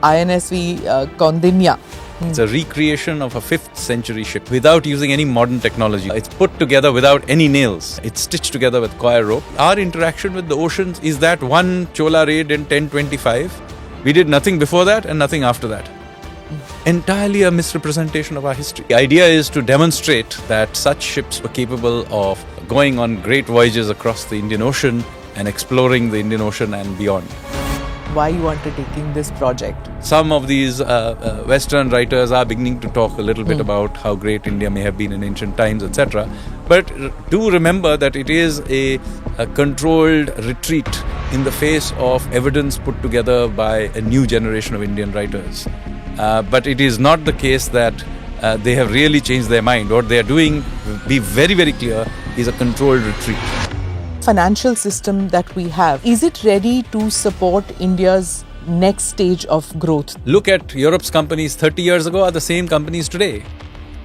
INSV Kaundinya. It's a recreation of a 5th century ship without using any modern technology. It's put together without any nails. It's stitched together with coir rope. Our interaction with the oceans is that one Chola raid in 1025. We did nothing before that and nothing after that. Entirely a misrepresentation of our history. The idea is to demonstrate that such ships were capable of going on great voyages across the Indian Ocean and exploring the Indian Ocean and beyond. Why you undertaking this project? Some of these Western writers are beginning to talk a little bit about how great India may have been in ancient times, etc. But do remember that it is a controlled retreat in the face of evidence put together by a new generation of Indian writers. But it is not the case that they have really changed their mind. What they are doing, be very, very clear, is a controlled retreat. Financial system that we have, is it ready to support India's next stage of growth? Look at Europe's companies 30 years ago are the same companies today.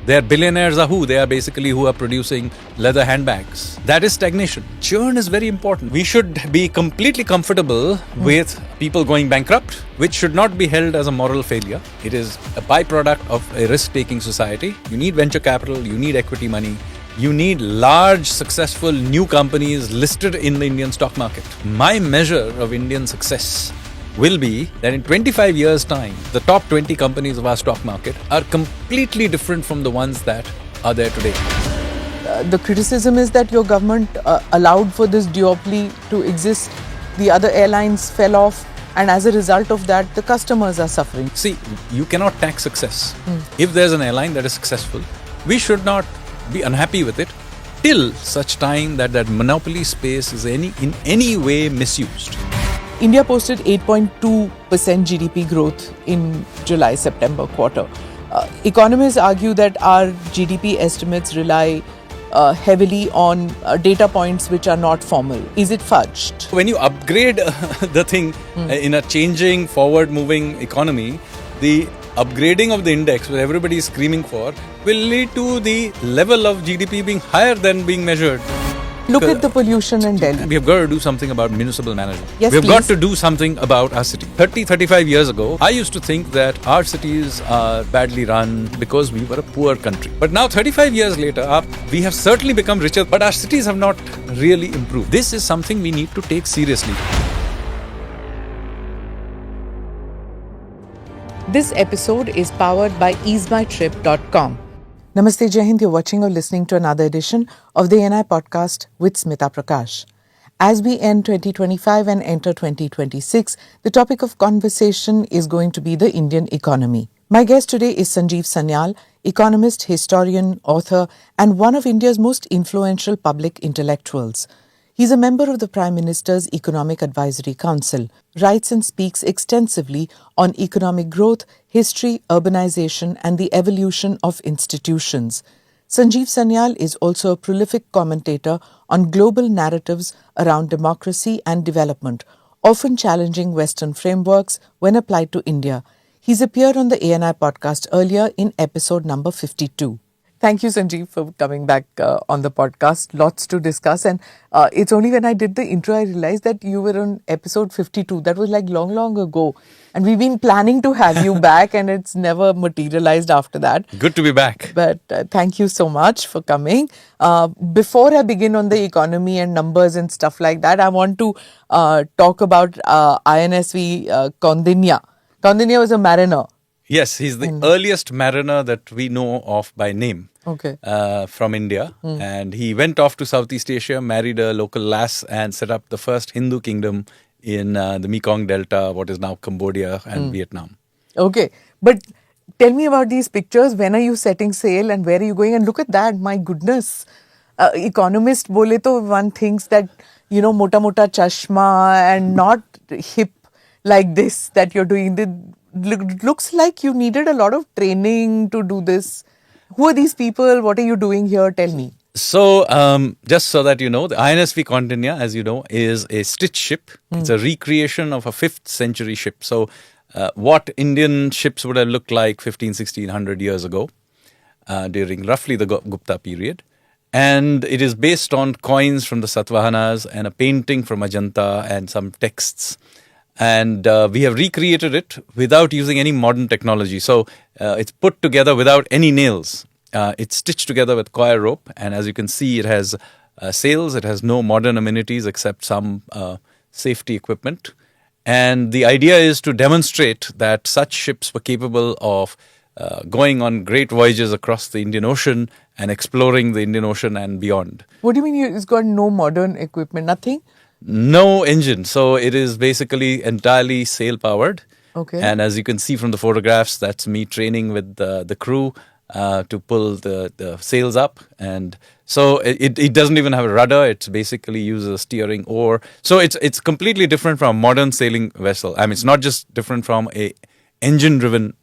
Their billionaires are who? They are basically who are producing leather handbags. That is stagnation. Churn is very important. We should be completely comfortable with people going bankrupt, which should not be held as a moral failure. It is a byproduct of a risk-taking society. You need venture capital, you need equity money. You need large, successful new companies listed in the Indian stock market. My measure of Indian success will be that in 25 years' time, the top 20 companies of our stock market are completely different from the ones that are there today. The criticism is that your government allowed for this duopoly to exist. The other airlines fell off, and as a result of that, the customers are suffering. See, you cannot tax success. If there's an airline that is successful, we should not be unhappy with it till such time that that monopoly space is in any way misused. India posted 8.2% GDP growth in July-September quarter. Economists argue that our GDP estimates rely heavily on data points which are not formal. Is it fudged? When you upgrade the thing in a changing, forward-moving economy, the upgrading of the index, where everybody is screaming for, will lead to the level of GDP being higher than being measured. Look at the pollution in Delhi. We have got to do something about municipal management. Yes, we have got please. to do something about our city. 35 years ago, I used to think that our cities are badly run because we were a poor country. But now, 35 years later, we have certainly become richer, but our cities have not really improved. This is something we need to take seriously. This episode is powered by easemytrip.com. Namaste, Jai Hind. You're watching or listening to another edition of the NI podcast with Smita Prakash. As we end 2025 and enter 2026, the topic of conversation is going to be the Indian economy. My guest today is Sanjeev Sanyal, economist, historian, author, and one of India's most influential public intellectuals. He's a member of the Prime Minister's Economic Advisory Council, writes and speaks extensively on economic growth, history, urbanization, and the evolution of institutions. Sanjeev Sanyal is also a prolific commentator on global narratives around democracy and development, often challenging Western frameworks when applied to India. He's appeared on the ANI podcast earlier in episode number 52. Thank you, Sanjeev, for coming back on the podcast. Lots to discuss. And it's only when I did the intro, I realized that you were on episode 52. That was like long ago. And we've been planning to have you back and it's never materialized after that. Good to be back. But thank you so much for coming. Before I begin on the economy and numbers and stuff like that, I want to talk about INSV Kaundinya. Kaundinya was a mariner. Yes, he's the earliest mariner that we know of by name. Okay. From India. And he went off to Southeast Asia, married a local lass and set up the first Hindu kingdom in the Mekong Delta, what is now Cambodia and Vietnam. Okay. But tell me about these pictures. When are you setting sail and where are you going? And look at that. My goodness. Economist bole to one thinks that, mota chashma and not hip like this that you're doing. Looks like you needed a lot of training to do this. Who are these people? What are you doing here? Tell me. So, just so that you know, the INSV Kaundinya, as you know, is a stitch ship. It's a recreation of a 5th century ship. So, what Indian ships would have looked like 1600 years ago, during roughly the Gupta period. And it is based on coins from the Satavahanas and a painting from Ajanta and some texts. And we have recreated it without using any modern technology. So it's put together without any nails. It's stitched together with coir rope. And as you can see, it has sails. It has no modern amenities except some safety equipment. And the idea is to demonstrate that such ships were capable of going on great voyages across the Indian Ocean and exploring the Indian Ocean and beyond. What do you mean it's got no modern equipment? Nothing? No engine. So it is basically entirely sail powered. Okay. And as you can see from the photographs, that's me training with the crew to pull the sails up. And so it doesn't even have a rudder. It basically uses a steering oar. So it's completely different from a modern sailing vessel. I mean, it's not just different from a engine-driven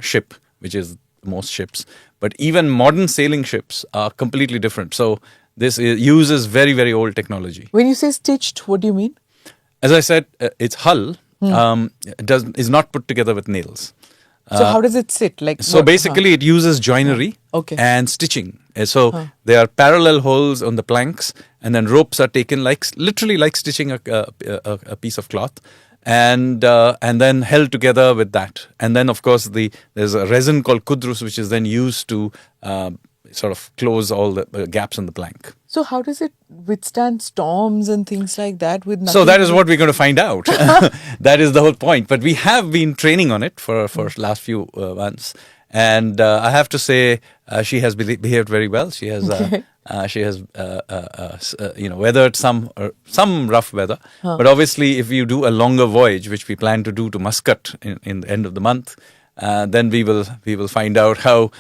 ship, which is most ships, but even modern sailing ships are completely different. So this uses very, very old technology. When you say stitched, what do you mean? As I said, its hull is not put together with nails. So how does it sit? So basically, it uses joinery and stitching. So there are parallel holes on the planks, and then ropes are taken literally like stitching a piece of cloth, and then held together with that. And then, of course, there's a resin called kudrus, which is then used to sort of close all the gaps in the plank. So how does it withstand storms and things like that with nothing? So that is what we're going to find out. That is the whole point. But we have been training on it for last few months. And I have to say, she has behaved very well. She has weathered some rough weather. But obviously, if you do a longer voyage, which we plan to do to Muscat in the end of the month, then we will find out how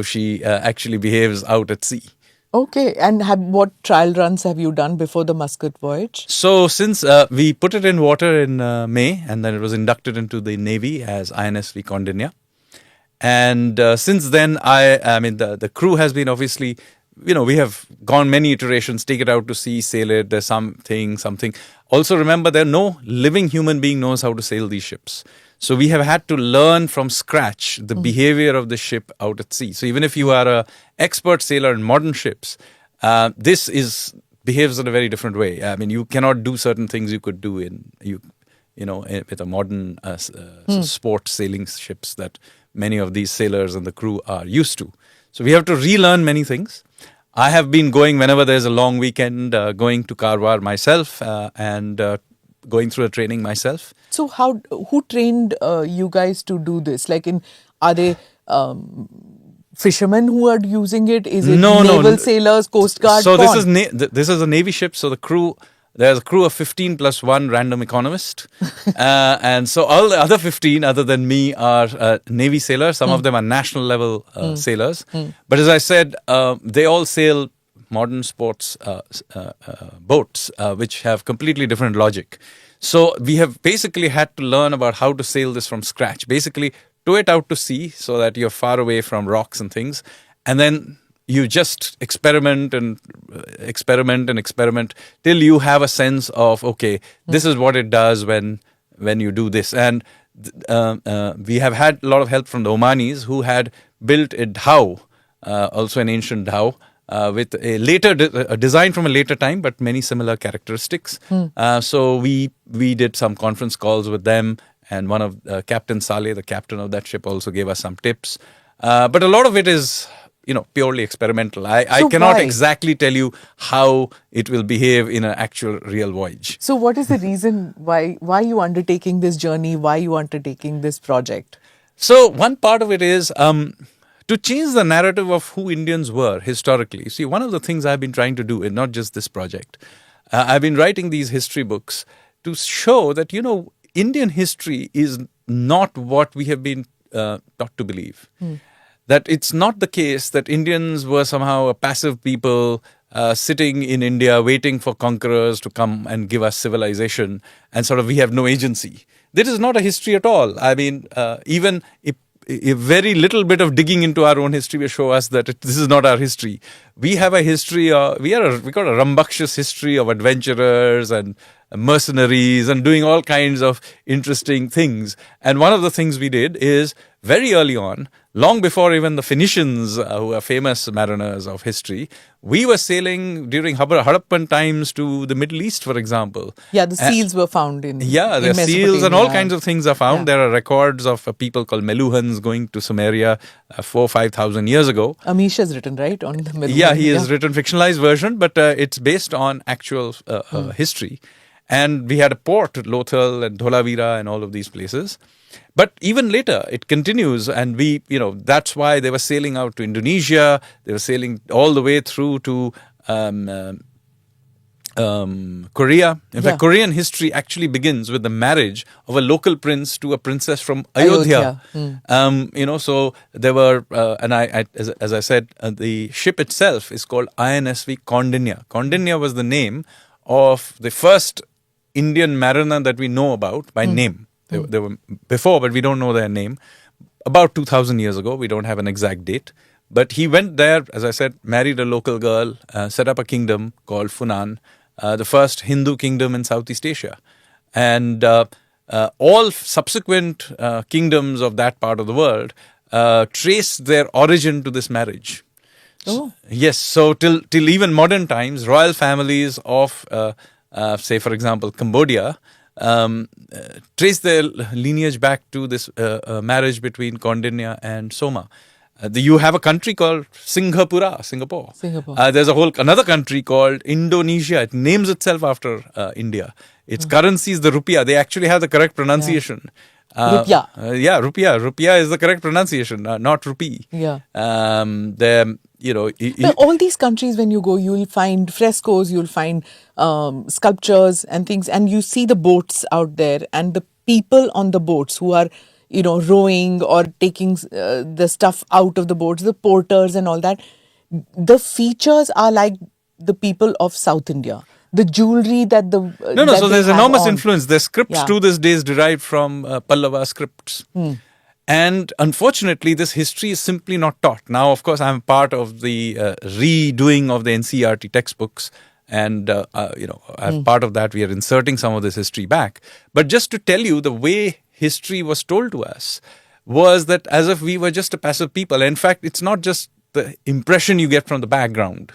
she actually behaves out at sea. Okay, and what trial runs have you done before the Muscat voyage? So since we put it in water in May, and then it was inducted into the Navy as INSV Condinia. And since then, the crew has been obviously, we have gone many iterations, take it out to sea, sail it, there's something. Also remember, there are no living human being knows how to sail these ships. So we have had to learn from scratch the behavior of the ship out at sea. So even if you are an expert sailor in modern ships, this behaves in a very different way. I mean, you cannot do certain things you could do with a modern sport sailing ships that many of these sailors and the crew are used to. So we have to relearn many things. I have been going whenever there's a long weekend, going to Karwar myself and going through a training myself. So who trained you guys to do this? Are they fishermen who are using it? Is it naval sailors, Coast Guard? So this is a Navy ship. So there's a crew of 15 plus one random economist. And so all the other 15 other than me are Navy sailors. Some of them are national level sailors. But as I said, they all sail modern sports boats, which have completely different logic. So we have basically had to learn about how to sail this from scratch. Basically, tow it out to sea so that you're far away from rocks and things. And then you just experiment till you have a sense of, okay, this is what it does when you do this. And we have had a lot of help from the Omanis who had built a dhow, also an ancient dhow, with a design from a later time, but many similar characteristics. So we did some conference calls with them, and one of Captain Saleh, the captain of that ship, also gave us some tips. But a lot of it is, purely experimental. I cannot exactly tell you how it will behave in an actual real voyage. So what is the reason why you undertaking this journey? Why you undertaking this project? So one part of it is to change the narrative of who Indians were historically. See, one of the things I've been trying to do, and not just this project, I've been writing these history books to show that, Indian history is not what we have been taught to believe. That it's not the case that Indians were somehow a passive people sitting in India waiting for conquerors to come and give us civilization, and sort of we have no agency. This is not a history at all. I mean, even a very little bit of digging into our own history will show us that this is not our history. We have a history. We got a rambunctious history of adventurers and mercenaries and doing all kinds of interesting things. And one of the things we did is very early on, long before even the Phoenicians, who are famous mariners of history, we were sailing during Harappan times to the Middle East, for example. Yeah, the seals were found in There are seals and all kinds of things are found. There are records of people called Meluhans going to Sumeria 4,000-5,000 years ago. Amish has written, right, on the Meluhan. Yeah, he has written fictionalized version, but it's based on actual history. And we had a port, Lothal and Dholavira and all of these places. But even later, it continues, and that's why they were sailing out to Indonesia. They were sailing all the way through to Korea. In fact, Korean history actually begins with the marriage of a local prince to a princess from Ayodhya. So there were, as I said, the ship itself is called INSV Kaundinya. Kaundinya was the name of the first Indian mariner that we know about by name. They were before, but we don't know their name. About 2,000 years ago, we don't have an exact date. But he went there, as I said, married a local girl, set up a kingdom called Funan, the first Hindu kingdom in Southeast Asia. And all subsequent kingdoms of that part of the world trace their origin to this marriage. Oh. Yes, so till even modern times, royal families of, say, for example, Cambodia, trace their lineage back to this marriage between Kaundinya and Soma. You have a country called Singapore. There's another country called Indonesia. It names itself after India. Its currency is the rupiah. They actually have the correct pronunciation. Rupiah. Rupiah. Rupiah is the correct pronunciation, not rupee. Yeah. But all these countries, when you go, you'll find frescoes, you'll find sculptures and things, and you see the boats out there and the people on the boats who are, rowing or taking the stuff out of the boats, the porters and all that. The features are like the people of South India. The jewelry that so there's enormous influence. The scripts to this day is derived from Pallava scripts. And unfortunately, this history is simply not taught. Now, of course, I'm part of the redoing of the NCERT textbooks. And, as part of that, we are inserting some of this history back. But just to tell you, the way history was told to us was that as if we were just a passive people. In fact, it's not just the impression you get from the background.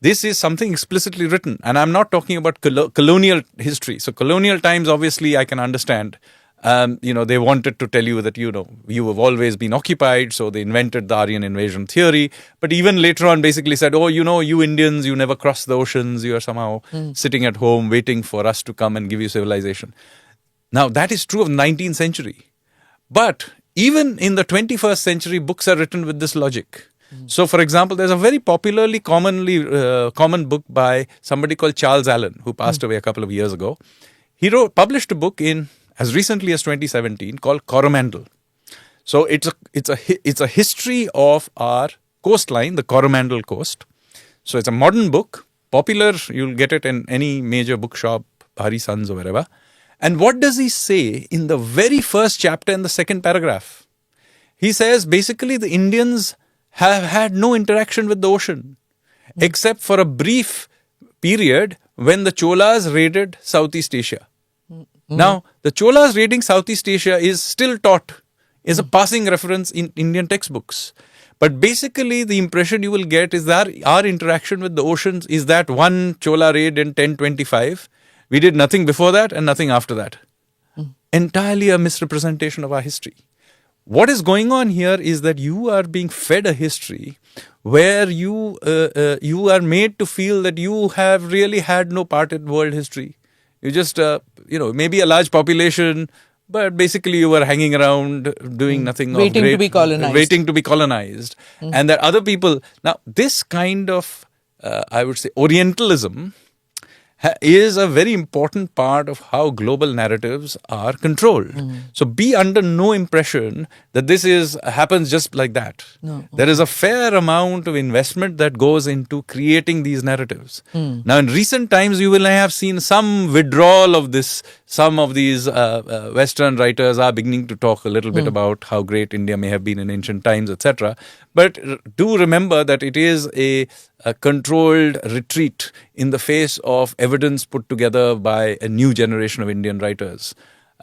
This is something explicitly written. And I'm not talking about colonial history. So colonial times, obviously, I can understand. They wanted to tell you that, you have always been occupied. So they invented the Aryan invasion theory. But even later on, basically said, you Indians, you never cross the oceans. You are somehow sitting at home waiting for us to come and give you civilization. Now, that is true of the 19th century. But even in the 21st century, books are written with this logic. So, for example, there's a very common book by somebody called Charles Allen, who passed away a couple of years ago. He published a book as recently as 2017 called Coromandel. So it's a history of our coastline, the Coromandel Coast. So it's a modern book, popular. You'll get it in any major bookshop, Hari Sons or wherever. And what does he say in the very first chapter in the second paragraph? He says basically the Indians have had no interaction with the ocean except for a brief period when the Cholas raided Southeast Asia. Now, the Cholas raiding Southeast Asia is still taught, is a passing reference in Indian textbooks. But basically, the impression you will get is that our interaction with the oceans is that one Chola raid in 1025. We did nothing before that and nothing after that. Entirely a misrepresentation of our history. What is going on here is that you are being fed a history where you are made to feel that you have really had no part in world history. You just, maybe a large population, but basically you were hanging around doing nothing. Waiting to be colonized. And that other people. Now, this kind of, I would say, Orientalism is a very important part of how global narratives are controlled. So be under no impression that this happens just like that. No. There is a fair amount of investment that goes into creating these narratives. Now, in recent times, you will have seen some withdrawal of this. Some of these Western writers are beginning to talk a little bit about how great India may have been in ancient times, etc. But do remember that it is a controlled retreat in the face of evidence put together by a new generation of Indian writers.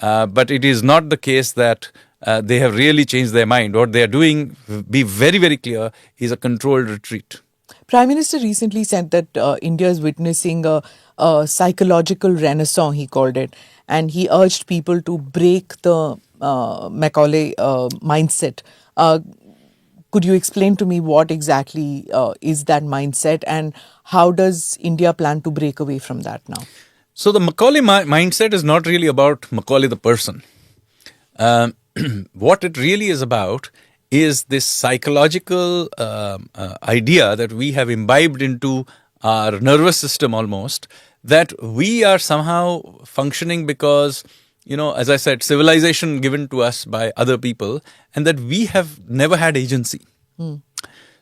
But it is not the case that they have really changed their mind. What they are doing, be very, very clear, is a controlled retreat. Prime Minister recently said that India is witnessing a psychological renaissance, he called it, and he urged people to break the Macaulay mindset. Could you explain to me what exactly is that mindset, and how does India plan to break away from that now? So the Macaulay mindset is not really about Macaulay the person. What it really is about is this psychological idea that we have imbibed into our nervous system almost, that we are somehow functioning because, as I said, civilization given to us by other people, and that we have never had agency.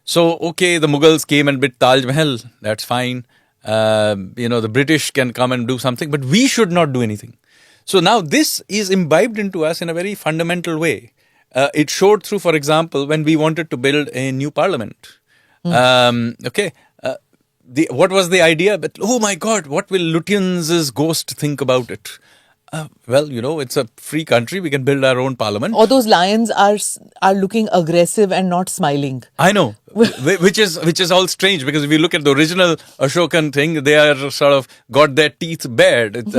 So, okay, the Mughals came and built Taj Mahal, that's fine. The British can come and do something, but we should not do anything. So now this is imbibed into us in a very fundamental way. It showed through, for example, when we wanted to build a new parliament. What was the idea? But, oh my God, what will Lutyens' ghost think about it? It's a free country. We can build our own parliament. All those lions are looking aggressive and not smiling. I know, which is all strange, because if you look at the original Ashokan thing, they are sort of got their teeth bared.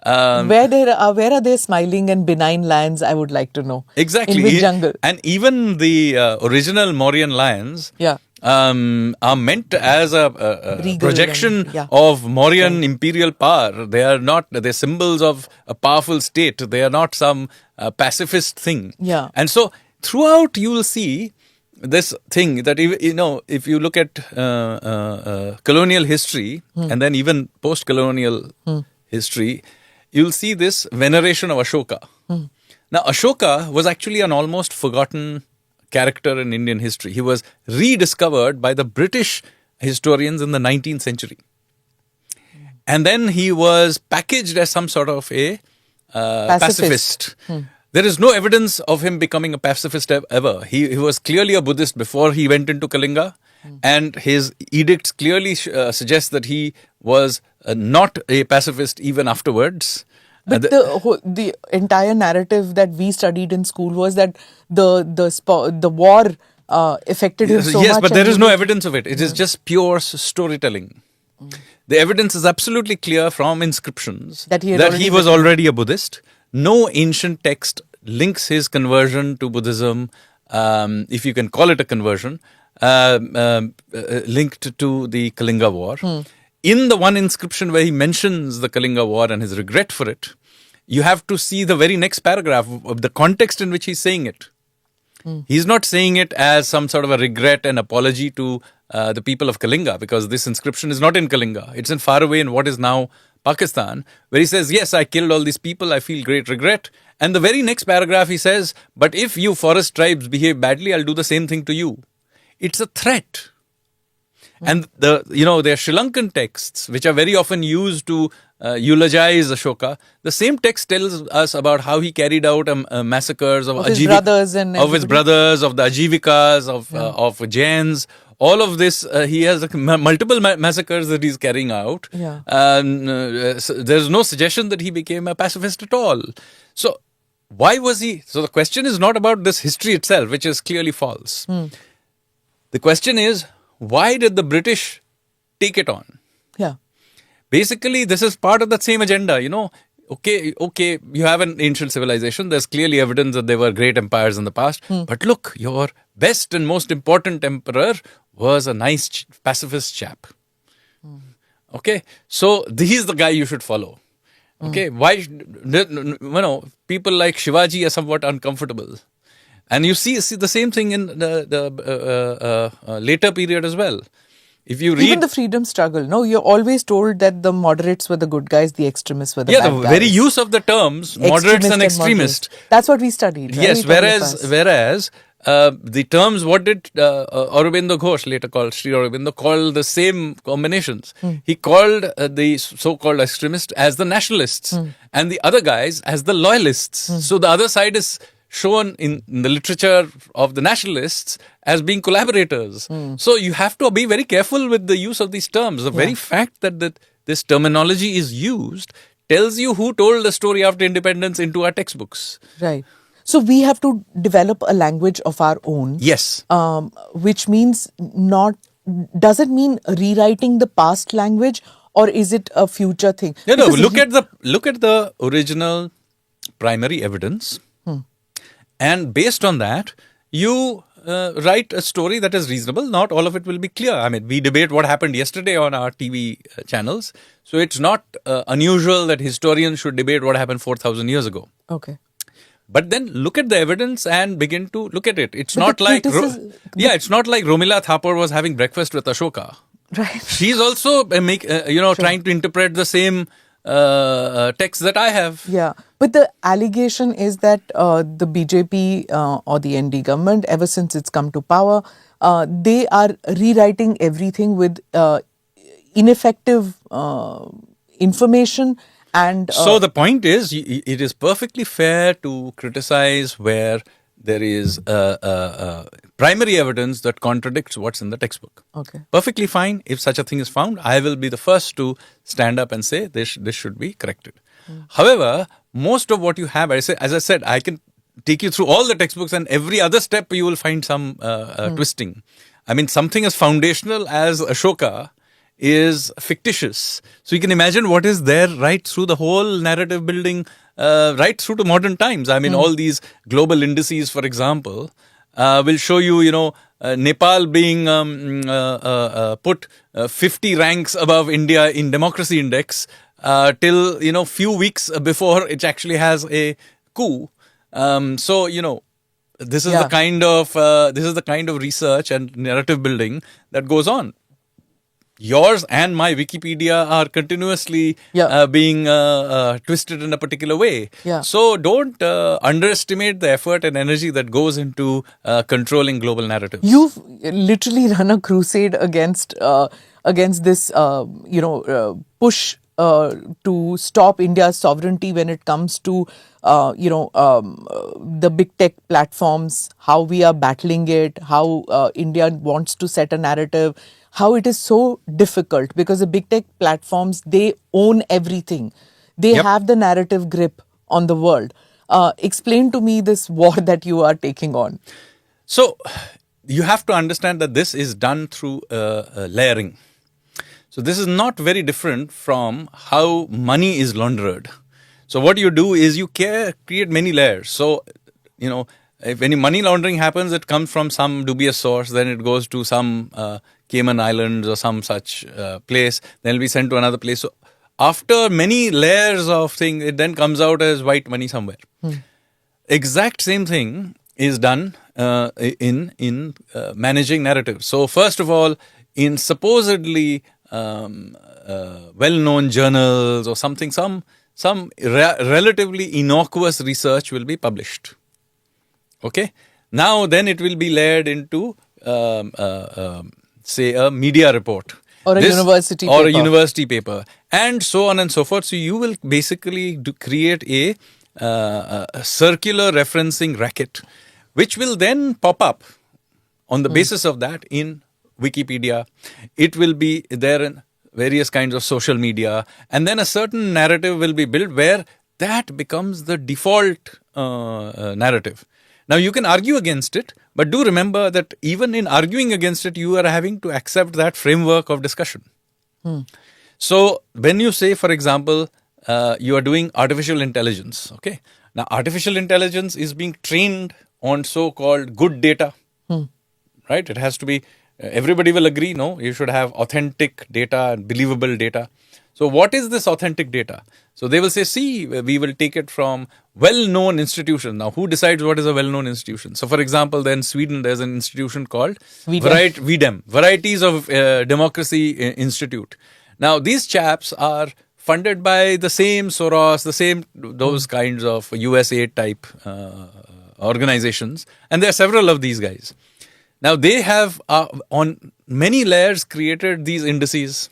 Where are they smiling and benign lions? I would like to know. Exactly. In which jungle? And even the original Mauryan lions. Yeah. Are meant as a projection of Mauryan imperial power. They are not, they're symbols of a powerful state. They are not some pacifist thing. Yeah. And so throughout you will see this thing that, if you look at colonial history and then even post-colonial history, you'll see this veneration of Ashoka. Now, Ashoka was actually an almost forgotten character in Indian history. He was rediscovered by the British historians in the 19th century. And then he was packaged as some sort of a pacifist. There is no evidence of him becoming a pacifist ever. He was clearly a Buddhist before he went into Kalinga. And his edicts clearly suggest that he was not a pacifist even afterwards. But the entire narrative that we studied in school was that the war affected him so much. Yes, but there is no evidence of it. It is just pure storytelling. The evidence is absolutely clear from inscriptions that he was already a Buddhist. No ancient text links his conversion to Buddhism, if you can call it a conversion, linked to the Kalinga War. In the one inscription where he mentions the Kalinga War and his regret for it, you have to see the very next paragraph of the context in which he's saying it. He's not saying it as some sort of a regret and apology to the people of Kalinga, because this inscription is not in Kalinga. It's in far away in what is now Pakistan, where he says, yes, I killed all these people, I feel great regret. And the very next paragraph he says, but if you forest tribes behave badly, I'll do the same thing to you. It's a threat. And there are Sri Lankan texts which are very often used to eulogize Ashoka. The same text tells us about how he carried out massacres of his brothers and of his brothers, of the Ajivikas, of Jains. All of this, he has multiple massacres that he's carrying out. Yeah. There's no suggestion that he became a pacifist at all. So why was he? So the question is not about this history itself, which is clearly false. The question is, why did the British take it on? Yeah. Basically, this is part of that same agenda. Okay, you have an ancient civilization. There's clearly evidence that there were great empires in the past. But look, your best and most important emperor was a nice pacifist chap. Okay, so he's the guy you should follow. Okay, why? People like Shivaji are somewhat uncomfortable. And you see the same thing in the later period as well. If you read even the freedom struggle, no, you're always told that the moderates were the good guys, the extremists were the bad guys. Yeah, the very use of the terms moderates and extremists. That's what we studied. Right? Yes, whereas the terms, what did Aurobindo Ghosh, later called Sri Aurobindo, called the same combinations. He called the so-called extremists as the nationalists and the other guys as the loyalists. So the other side is shown in the literature of the nationalists as being collaborators. So you have to be very careful with the use of these terms. The very fact that this terminology is used tells you who told the story after independence into our textbooks. Right. So we have to develop a language of our own. Yes. Which means not, does it mean rewriting the past language, or is it a future thing? No, Because look at the original primary evidence, and based on that, you write a story that is reasonable. Not all of it will be clear. I mean, we debate what happened yesterday on our TV channels, so it's not unusual that historians should debate what happened 4,000 years ago. Okay. But then look at the evidence and begin to look at it. It's But not the like criticism- it's not like Romila Thapar was having breakfast with Ashoka. Right. She's also trying to interpret the same text that I have. Yeah, but the allegation is that the BJP or the ND government, ever since it's come to power, they are rewriting everything with ineffective information. And So the point is, it is perfectly fair to criticize where there is primary evidence that contradicts what's in the textbook. Okay. Perfectly fine. If such a thing is found, I will be the first to stand up and say this should be corrected. However, most of what you have, as I said, I can take you through all the textbooks, and every other step you will find some twisting. I mean, something as foundational as Ashoka is fictitious. So you can imagine what is there right through the whole narrative building, right through to modern times. I mean, all these global indices, for example, will show you, Nepal being put 50 ranks above India in democracy index till, few weeks before it actually has a coup. This is the kind of research and narrative building that goes on. Yours and my Wikipedia are continuously being twisted in a particular way. Yeah. So don't underestimate the effort and energy that goes into controlling global narratives. You've literally run a crusade against this, push to stop India's sovereignty when it comes to, the big tech platforms, how we are battling it, how India wants to set a narrative, how it is so difficult because the big tech platforms, they own everything. They have the narrative grip on the world. Explain to me this war that you are taking on. So you have to understand that this is done through layering. So this is not very different from how money is laundered. So what you do is you create many layers. So, if any money laundering happens, it comes from some dubious source, then it goes to some Cayman Islands or some such place, then it'll be sent to another place. So after many layers of things, it then comes out as white money somewhere. Exact same thing is done in managing narratives. So first of all, in supposedly well-known journals or something, some relatively innocuous research will be published. Okay. Now then it will be layered into say a media report. Or a university paper. And so on and so forth. So you will basically create a circular referencing racket, which will then pop up on the basis of that in Wikipedia. It will be there in various kinds of social media. And then a certain narrative will be built where that becomes the default narrative. Now, you can argue against it, but do remember that even in arguing against it, you are having to accept that framework of discussion. So, when you say, for example, you are doing artificial intelligence, okay? Now, artificial intelligence is being trained on so-called good data, right? It has to be, everybody will agree, no? You should have authentic data and believable data. So what is this authentic data? So they will say, see, we will take it from well-known institutions. Now, who decides what is a well-known institution? So, for example, then Sweden, there's an institution called VDEM, Varieties of Democracy Institute. Now, these chaps are funded by the same Soros, those kinds of USAID type organizations. And there are several of these guys. Now, they have on many layers created these indices.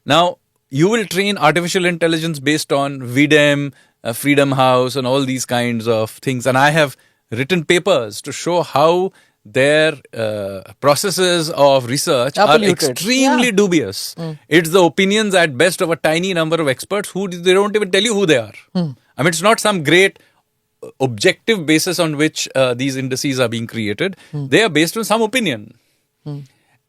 Now, you will train artificial intelligence based on VDEM, Freedom House, and all these kinds of things. And I have written papers to show how their processes of research are extremely dubious. It's the opinions at best of a tiny number of experts who they don't even tell you who they are. I mean, it's not some great objective basis on which these indices are being created. They are based on some opinion.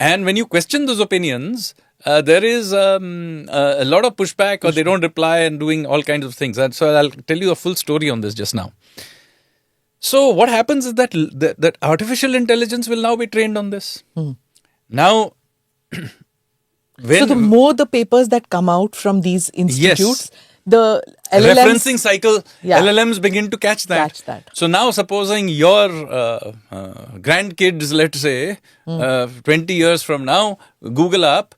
And when you question those opinions, there is a lot of pushback, or they don't reply and doing all kinds of things. And so I'll tell you a full story on this just now. So what happens is that artificial intelligence will now be trained on this. Now, so the more the papers that come out from these institutes, the LLMs, referencing cycle, LLMs begin to catch that. So now supposing your grandkids, let's say, 20 years from now, Google up,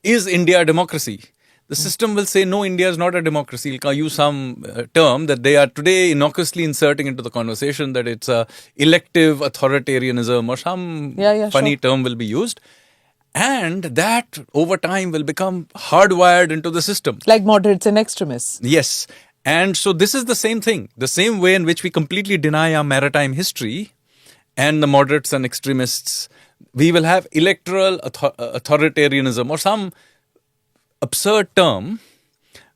is India a democracy? The system will say, no, India is not a democracy. It'll use some term that they are today innocuously inserting into the conversation, that it's a elective authoritarianism or some funny term will be used. And that over time will become hardwired into the system. Like moderates and extremists. Yes. And so this is the same thing. The same way in which we completely deny our maritime history and the moderates and extremists, we will have electoral authoritarianism or some absurd term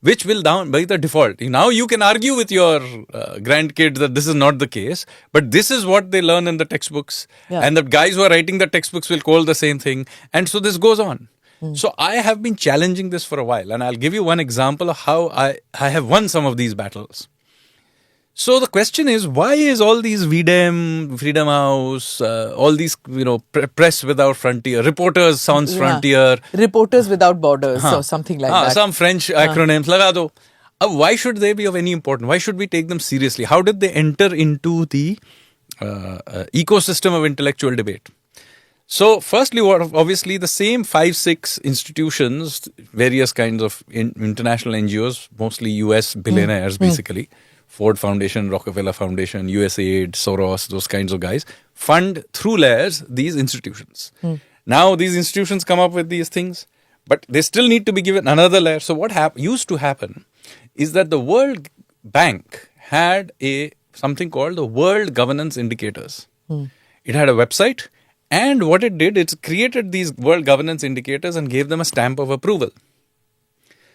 which will down by the default. Now you can argue with your grandkids that this is not the case, but this is what they learn in the textbooks. And the guys who are writing the textbooks will call the same thing. And so this goes on. So I have been challenging this for a while, and I'll give you one example of how I have won some of these battles. So the question is, why is all these VDEM, Freedom House, all these, Press Without Frontier, Reporters Sans Frontier, Reporters Without Borders, or something like that. Some French acronyms, laga do. Why should they be of any importance? Why should we take them seriously? How did they enter into the ecosystem of intellectual debate? So firstly, obviously the same 5-6 institutions, various kinds of international NGOs, mostly US billionaires basically, Ford Foundation, Rockefeller Foundation, USAID, Soros, those kinds of guys, fund through layers these institutions. Now these institutions come up with these things, but they still need to be given another layer. So what used to happen is that the World Bank had something called the World Governance Indicators. It had a website, and what it did, it created these World Governance Indicators and gave them a stamp of approval.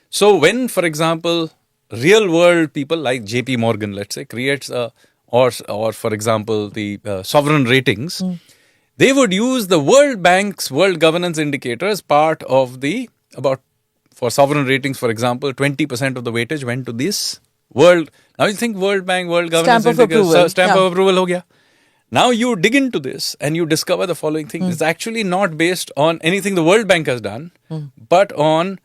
So when, for example, real world people like JP Morgan, let's say, creates or for example, the sovereign ratings, they would use the World Bank's World Governance Indicator as part of for sovereign ratings, for example, 20% of the weightage went to this world. Now you think World Bank, World Governance Indicator, stamp of approval ho gaya. Now you dig into this and you discover the following thing. It's actually not based on anything the World Bank has done, but on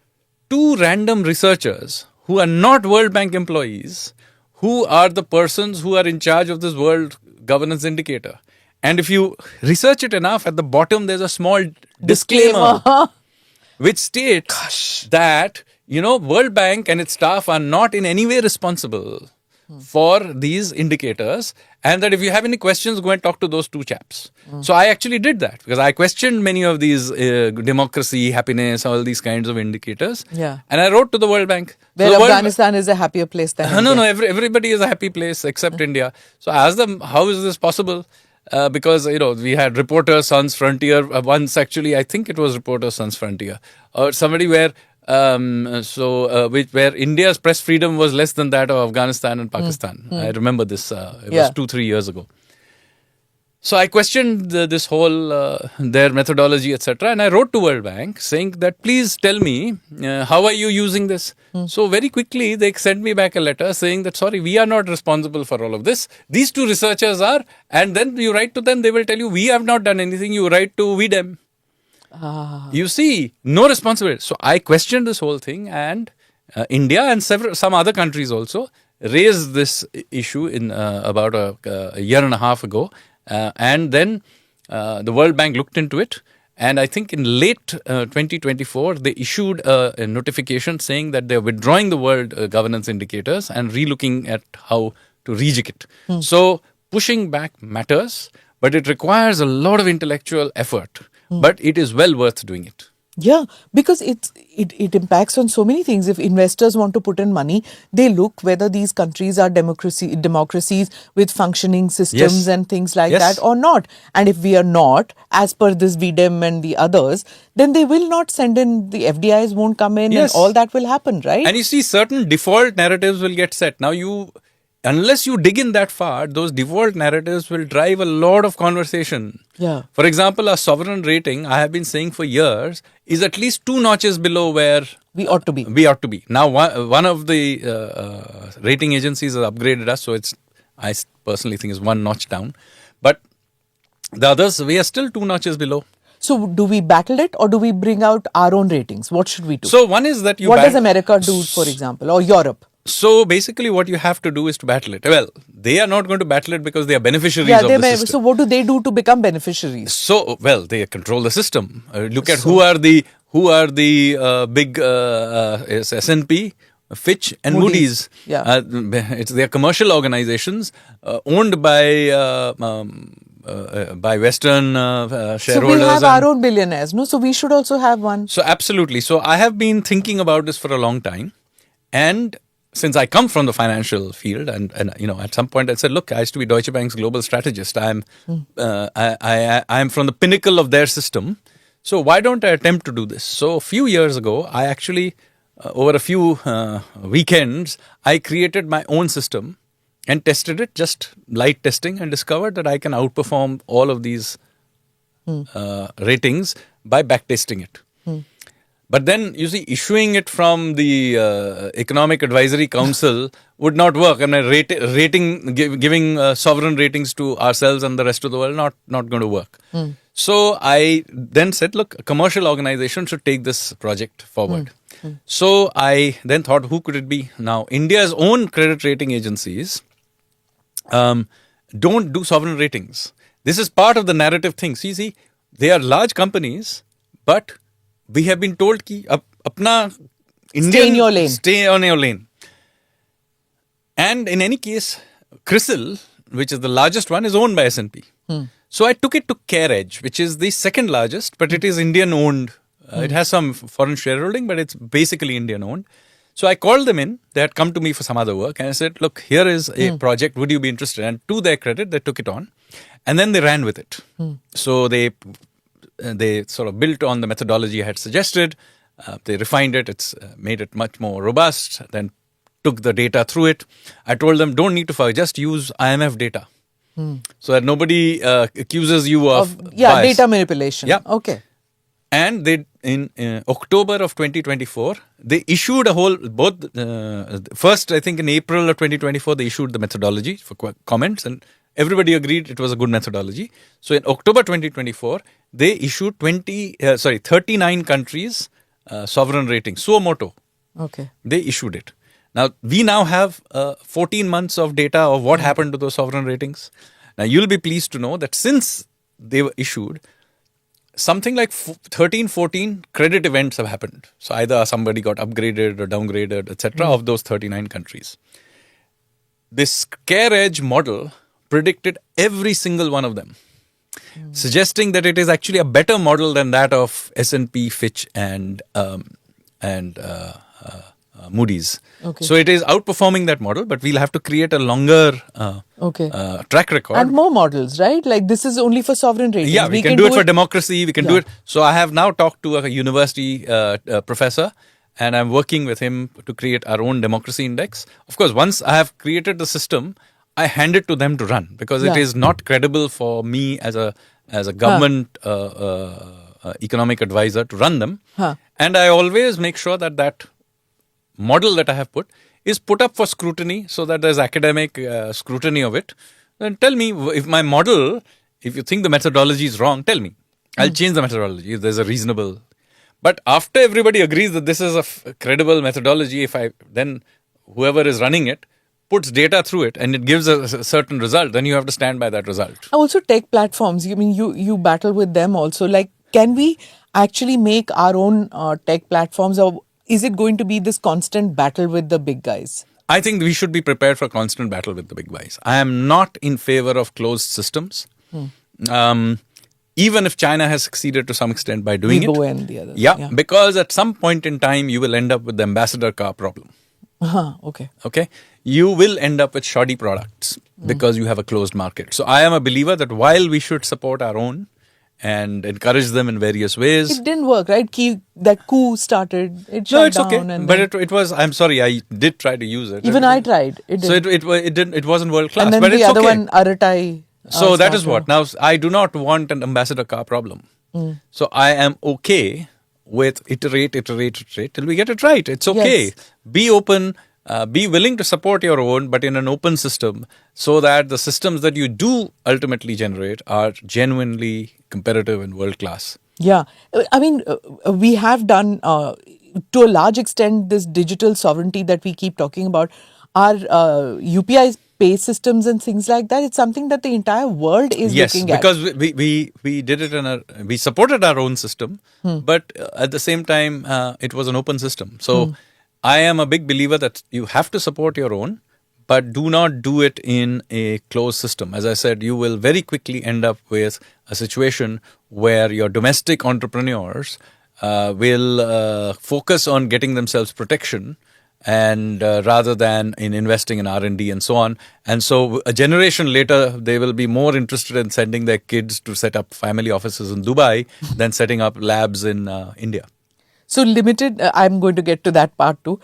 two random researchers who are not World Bank employees, who are the persons who are in charge of this World Governance Indicator. And if you research it enough, at the bottom there's a small disclaimer which states that, World Bank and its staff are not in any way responsible for these indicators, and that if you have any questions, go and talk to those two chaps. So I actually did that, because I questioned many of these democracy, happiness, all these kinds of indicators. And I wrote to the World Bank. Where Afghanistan is a happier place than India. No, everybody is a happy place except India. So I asked them, how is this possible? Because, we had Reporters Sans Frontier. Once actually, I think it was Reporters Sans Frontier. Or somebody where India's press freedom was less than that of Afghanistan and Pakistan. I remember this. It was 2-3 years ago. So I questioned this whole, their methodology, etc. And I wrote to World Bank saying that, please tell me, how are you using this? So very quickly, they sent me back a letter saying that, sorry, we are not responsible for all of this. These two researchers are. And then you write to them, they will tell you, we have not done anything. You write to VDEM. You see, no responsibility. So I questioned this whole thing, and India and some other countries also raised this issue in about a year and a half ago. And then the World Bank looked into it. And I think in late 2024, they issued a notification saying that they're withdrawing the World Governance Indicators and relooking at how to rejig it. So pushing back matters, but it requires a lot of intellectual effort. But it is well worth doing it. Yeah, because it impacts on so many things. If investors want to put in money, they look whether these countries are democracies with functioning systems and things like that or not. And if we are not, as per this VDEM and the others, then they will not send in, the FDIs won't come in and all that will happen, right? And you see, certain default narratives will get set. Now unless you dig in that far, those default narratives will drive a lot of conversation. Yeah. For example, our sovereign rating, I have been saying for years, is at least 2 notches below where We ought to be. we ought to be. Now, one of the rating agencies has upgraded us, so I personally think is 1 notch down. But the others, we are still 2 notches below. So do we battle it or do we bring out our own ratings? What should we do? So one is that you. What does America do, for example, or Europe? So basically, what you have to do is to battle it. Well, they are not going to battle it because they are beneficiaries of the system. So what do they do to become beneficiaries? So well, they control the system. Look at who are the big S&P, Fitch, and Moody's. Yeah. They are commercial organizations owned by Western shareholders. So we have our own billionaires, no? So we should also have one. So absolutely. So I have been thinking about this for a long time, and since I come from the financial field, and at some point I said, look, I used to be Deutsche Bank's global strategist. I'm from the pinnacle of their system. So why don't I attempt to do this? So a few years ago, I actually, over a few weekends, I created my own system and tested it, just light testing, and discovered that I can outperform all of these ratings by backtesting it. But then, you see, issuing it from the Economic Advisory Council would not work. I mean, giving sovereign ratings to ourselves and the rest of the world, not going to work. So I then said, look, a commercial organization should take this project forward. So I then thought, who could it be? Now, India's own credit rating agencies don't do sovereign ratings. This is part of the narrative thing. See, they are large companies, but we have been told ki apna Indian, stay in your lane. Stay on your lane. And in any case, CRISIL, which is the largest one, is owned by S&P. So I took it to CareEdge, which is the second largest, but it is Indian owned. It has some foreign shareholding, but it's basically Indian owned. So I called them in. They had come to me for some other work, and I said, look, here is a project. Would you be interested? And to their credit, they took it on, and then they ran with it. So they sort of built on the methodology I had suggested. They refined it. It's made it much more robust. Then took the data through it. I told them, don't need to forget, just use IMF data. So that nobody accuses you of bias. Data manipulation. Yeah. Okay. And they, in October of 2024, they issued first, I think in April of 2024, they issued the methodology for comments, and everybody agreed it was a good methodology. So in October 2024, they issued 39 countries sovereign rating, suo moto. Okay. They issued it. Now, we now have 14 months of data of what happened to those sovereign ratings. Now, you'll be pleased to know that since they were issued, something like 13, 14 credit events have happened. So either somebody got upgraded or downgraded, etc. of those 39 countries. This CareEdge model predicted every single one of them, suggesting that it is actually a better model than that of S&P, Fitch, and Moody's. Okay. So it is outperforming that model, but we'll have to create a longer track record. And more models, right? Like this is only for sovereign ratings. Yeah, we can do it for democracy. We can do it. So I have now talked to a university professor, and I'm working with him to create our own democracy index. Of course, once I have created the system, I hand it to them to run, because it is not credible for me as a government economic advisor to run them. And I always make sure that model that I have put is put up for scrutiny, so that there's academic scrutiny of it. Then tell me if my model, if you think the methodology is wrong, tell me. I'll change the methodology if there's a reasonable. But after everybody agrees that this is a credible methodology, then whoever is running it puts data through it and it gives a certain result, then you have to stand by that result. Also, tech platforms. I mean, you battle with them also. Like, can we actually make our own tech platforms, or is it going to be this constant battle with the big guys? I think we should be prepared for a constant battle with the big guys. I am not in favor of closed systems. Even if China has succeeded to some extent by doing Weibo it. And the others. Yeah, because at some point in time, you will end up with the ambassador car problem. Okay. You will end up with shoddy products because you have a closed market. So I am a believer that while we should support our own and encourage them in various ways. It didn't work, right? That coup started. It shut No, it's down. okay. And But then- it was. I'm sorry. I did try to use it. even I tried. It So didn't. it didn't. It wasn't world class. And then but the it's other okay. one, Aratai. So that is started. what. Now, I do not want an ambassador car problem. So I am okay with iterate till we get it right. It's okay. Yes. Be open. Be willing to support your own, but in an open system, so that the systems that you do ultimately generate are genuinely competitive and world class. Yeah. I mean, we have done, to a large extent, this digital sovereignty that we keep talking about. Our UPI pay systems and things like that, it's something that the entire world is Yes, looking at. because we did it we supported our own system, but at the same time it was an open system. So I am a big believer that you have to support your own, but do not do it in a closed system. As I said, you will very quickly end up with a situation where your domestic entrepreneurs will focus on getting themselves protection, and rather than in investing in R&D and so on. And so a generation later, they will be more interested in sending their kids to set up family offices in Dubai than setting up labs in India. So limited, I'm going to get to that part too.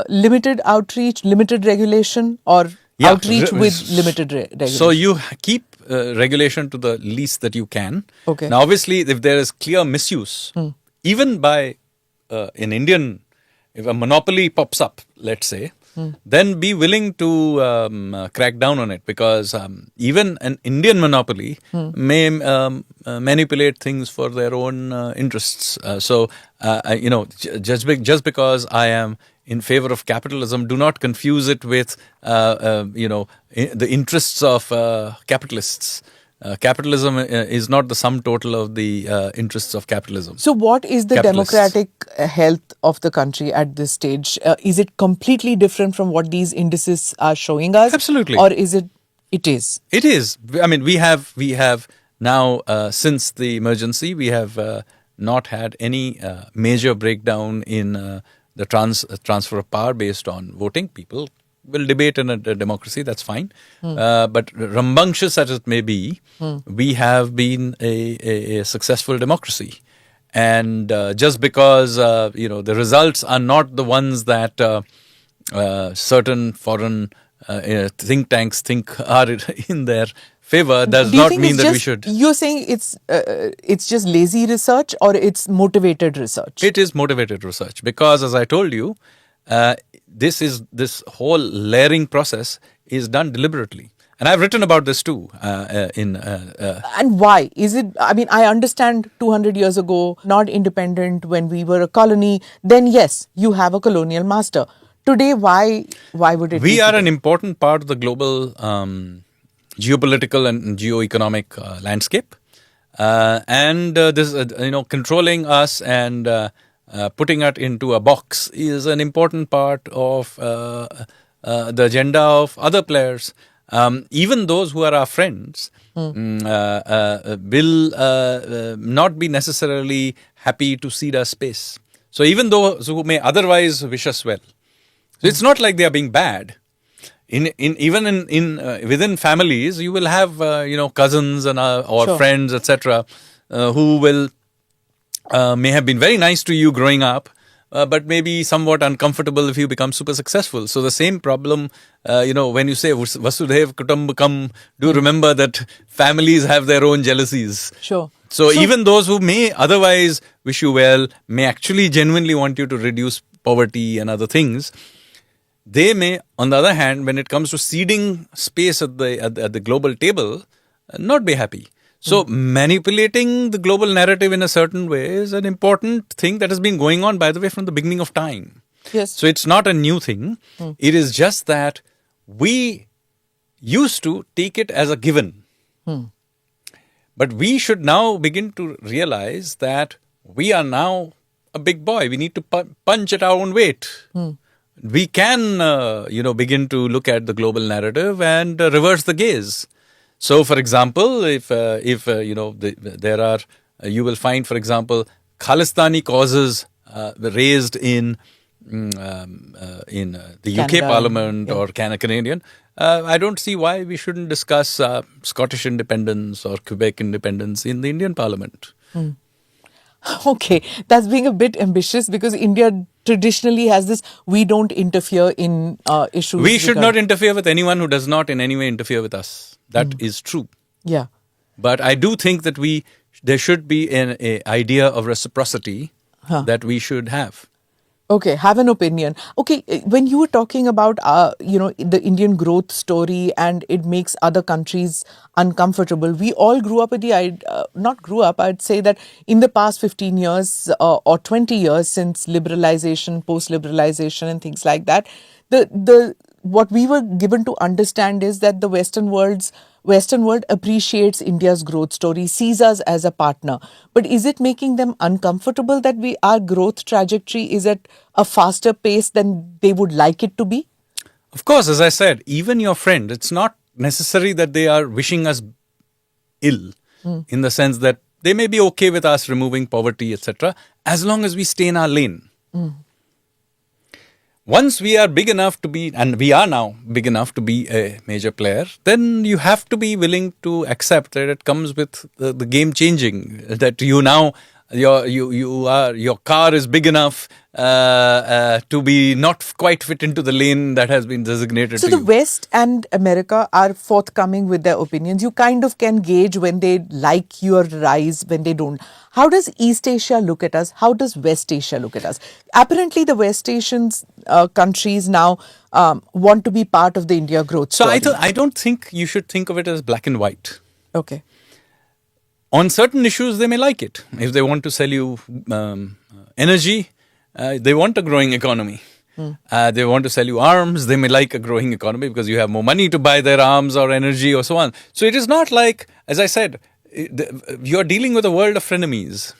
Limited outreach, limited regulation, or Yeah, outreach with limited regulation? So you keep regulation to the least that you can. Okay. Now, obviously, if there is clear misuse, even by an Indian, if a monopoly pops up, let's say, then be willing to crack down on it, because even an Indian monopoly may manipulate things for their own interests. Just because I am in favor of capitalism, do not confuse it with the interests of capitalists. Capitalism is not the sum total of the interests of capitalism. So what is the Capitalists. democratic health of the country at this stage? Is it completely different from what these indices are showing us? Absolutely. Or is it? It is. It is. I mean, we have now, since the emergency, we have not had any major breakdown in the transfer of power based on voting. People will debate in a democracy, that's fine. But rambunctious as it may be, we have been a successful democracy. And just because the results are not the ones that certain foreign think tanks think are in their favor, does Do you not think mean it's that we just- should. You're saying it's just lazy research, or it's motivated research? It is motivated research, because, as I told you, this whole layering process is done deliberately, and I've written about this too. And why? Is it, I mean, I understand 200 years ago, not independent, when we were a colony, then yes, you have a colonial master. Today, why would it We be are today? an important part of the global geopolitical and geo-economic landscape, and this controlling us and putting it into a box is an important part of the agenda of other players. Even those who are our friends will not be necessarily happy to cede us space. So even those who may otherwise wish us well, so it's not like they are being bad. Within families, you will have cousins and or Sure. friends, etc., who will may have been very nice to you growing up, but maybe somewhat uncomfortable if you become super successful. So the same problem, when you say Vasudhaiv Kutumbakam, do remember that families have their own jealousies. Sure. So even those who may otherwise wish you well, may actually genuinely want you to reduce poverty and other things. They may, on the other hand, when it comes to ceding space at the global table, not be happy. So manipulating the global narrative in a certain way is an important thing that has been going on, by the way, from the beginning of time. Yes. So it's not a new thing. It is just that we used to take it as a given. But we should now begin to realize that we are now a big boy. We need to punch at our own weight. We can, begin to look at the global narrative and reverse the gaze. So, for example, if there are, you will find, for example, Khalistani causes raised in the UK Canada, Parliament yeah. or Canadian, I don't see why we shouldn't discuss Scottish independence or Quebec independence in the Indian Parliament. Okay, that's being a bit ambitious because India traditionally has this we don't interfere in issues. We should not interfere with anyone who does not in any way interfere with us. That is true. Yeah. But I do think that there should be an idea of reciprocity that we should have. Okay, have an opinion. Okay, when you were talking about, the Indian growth story and it makes other countries uncomfortable, we all grew up with the idea, not grew up, I'd say that in the past 15 years or 20 years since liberalization, post-liberalization and things like that, the what we were given to understand is that the Western world appreciates India's growth story, sees us as a partner. But is it making them uncomfortable that our growth trajectory is at a faster pace than they would like it to be? Of course, as I said, even your friend, it's not necessary that they are wishing us ill in the sense that they may be okay with us removing poverty, etc., as long as we stay in our lane. Once we are big enough to be, and we are now big enough to be a major player, then you have to be willing to accept that it comes with the game changing. That you now your car is big enough to be not quite fit into the lane that has been designated. So to the West and America are forthcoming with their opinions. You kind of can gauge when they like your rise, when they don't. How does East Asia look at us? How does West Asia look at us? Apparently, the West Asian countries now want to be part of the India growth story. So I don't think you should think of it as black and white. Okay. On certain issues, they may like it. If they want to sell you energy, they want a growing economy. They want to sell you arms, they may like a growing economy because you have more money to buy their arms or energy or so on. So it is not like, as I said, you are dealing with a world of frenemies.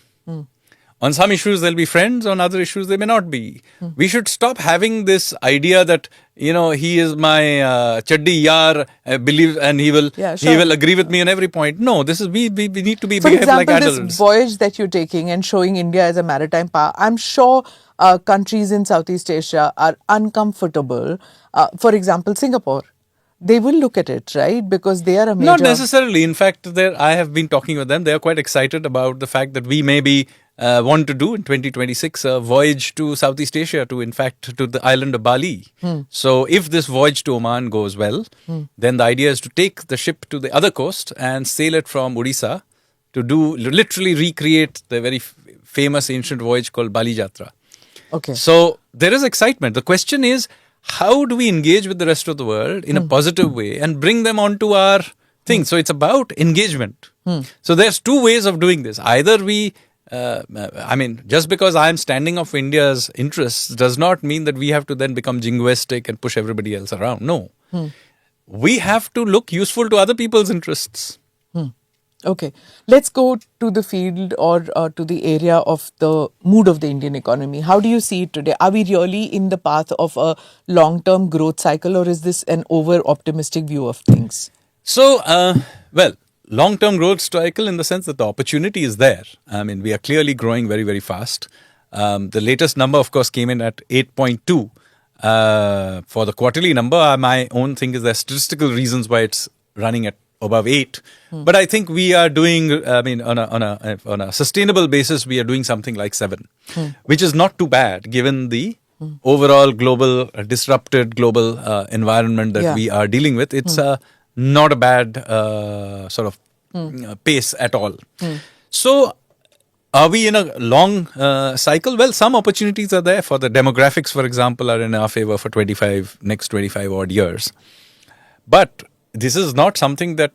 On some issues, they'll be friends. On other issues, they may not be. We should stop having this idea that, he is my chaddi yar, believe, and he will agree with me on every point. No, this is we need to be For behave example, like adults. this voyage that you're taking and showing India as a maritime power, I'm sure countries in Southeast Asia are uncomfortable. For example, Singapore. They will look at it, right? Because they are a major... Not necessarily. In fact, I have been talking with them. They are quite excited about the fact that we maybe want to do in 2026 a voyage to Southeast Asia, to the island of Bali. So if this voyage to Oman goes well, then the idea is to take the ship to the other coast and sail it from Odisha to literally recreate the very famous ancient voyage called Bali Jatra. Okay. So there is excitement. The question is, how do we engage with the rest of the world in a positive way and bring them onto our thing? So it's about engagement. So there's two ways of doing this. Either just because I'm standing up for India's interests does not mean that we have to then become jingoistic and push everybody else around. No. We have to look useful to other people's interests. Okay. Let's go to the field or to the area of the mood of the Indian economy. How do you see it today? Are we really in the path of a long-term growth cycle, or is this an over-optimistic view of things? So, long-term growth cycle in the sense that the opportunity is there. I mean, we are clearly growing very, very fast. The latest number, of course, came in at 8.2. For the quarterly number, my own thing is there are statistical reasons why it's running at above 8. But I think we are doing, on a sustainable basis, we are doing something like 7, which is not too bad given the overall global, disrupted global environment that we are dealing with. It's not a bad pace at all. So, are we in a long cycle? Well, some opportunities are there. For the demographics, for example, are in our favor for next 25 odd years. But this is not something that,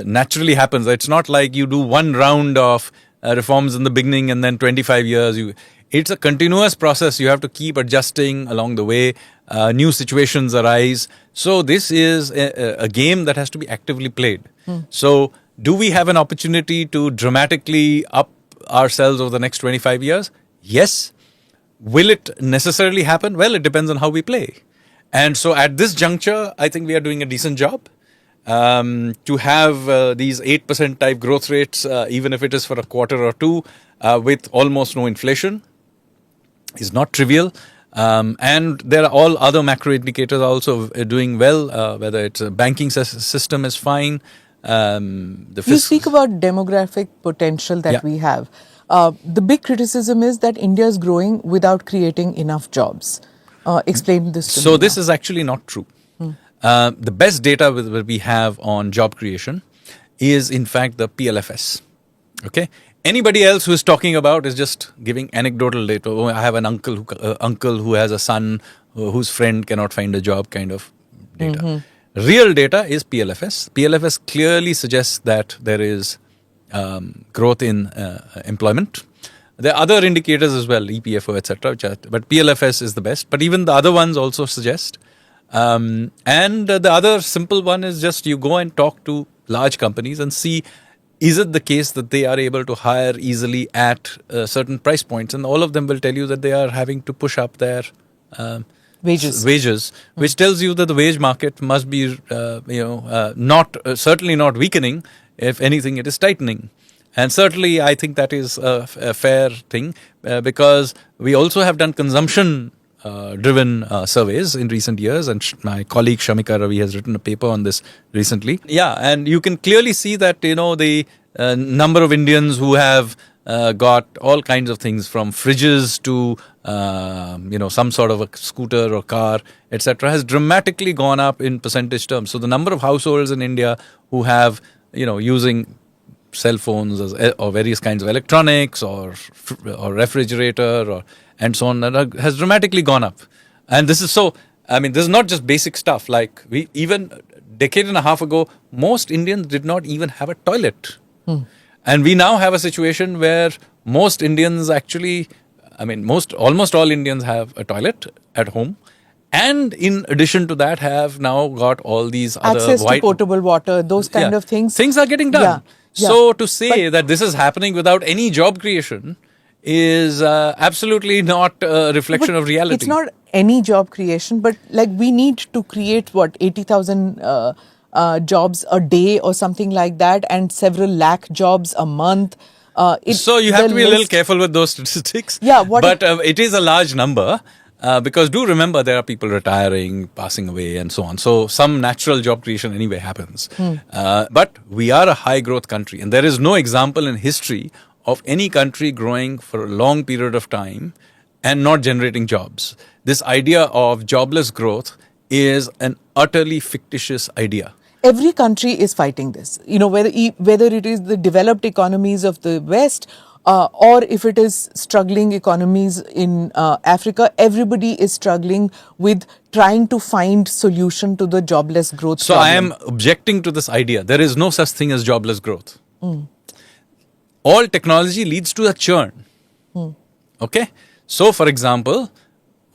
naturally happens. It's not like you do one round of reforms in the beginning and then 25 years. It's a continuous process. You have to keep adjusting along the way. New situations arise. So this is a game that has to be actively played. So do we have an opportunity to dramatically up ourselves over the next 25 years? Yes. Will it necessarily happen? Well, it depends on how we play. And so at this juncture, I think we are doing a decent job. To have these 8% type growth rates, even if it is for a quarter or two, with almost no inflation, is not trivial. And there are all other macro indicators also doing well, whether it's a banking system is fine. You speak about demographic potential that we have. The big criticism is that India is growing without creating enough jobs. Explain this to me. So this is actually not true. The best data we have on job creation is in fact the PLFS. Okay. Anybody else who is talking about is just giving anecdotal data. Oh, I have an uncle who has a son whose friend cannot find a job kind of data. Real data is PLFS. PLFS clearly suggests that there is growth in employment. There are other indicators as well, EPFO, etc. But PLFS is the best. But even the other ones also suggest. And the other simple one is just you go and talk to large companies and see, is it the case that they are able to hire easily at certain price points? And all of them will tell you that they are having to push up their wages, which tells you that the wage market must be, not certainly not weakening. If anything, it is tightening. And certainly, I think that is a fair thing because we also have done consumption-driven surveys in recent years. And my colleague Shamika Ravi has written a paper on this recently. Yeah, and you can clearly see that, the number of Indians who have got all kinds of things from fridges to, some sort of a scooter or car, etc., has dramatically gone up in percentage terms. So the number of households in India who have, using cell phones or various kinds of electronics or refrigerator and so on has dramatically gone up. And this is this is not just basic stuff. Like even a decade and a half ago, most Indians did not even have a toilet. And we now have a situation where most Indians actually, almost all Indians have a toilet at home. And in addition to that, have now got all these access to potable water, those kind of things. Things are getting done. Yeah. So to say that this is happening without any job creation is absolutely not a reflection of reality. It's not any job creation, but we need to create 80,000 jobs a day or something like that, and several lakh jobs a month. So you have to be a little careful with those statistics. Yeah, but it is a large number. Because do remember there are people retiring, passing away and so on. So some natural job creation anyway happens. But we are a high growth country and there is no example in history of any country growing for a long period of time and not generating jobs. This idea of jobless growth is an utterly fictitious idea. Every country is fighting this. Whether it is the developed economies of the West or if it is struggling economies in Africa, everybody is struggling with trying to find solution to the jobless growth So problem. I am objecting to this idea. There is no such thing as jobless growth. All technology leads to a churn. Okay? So for example,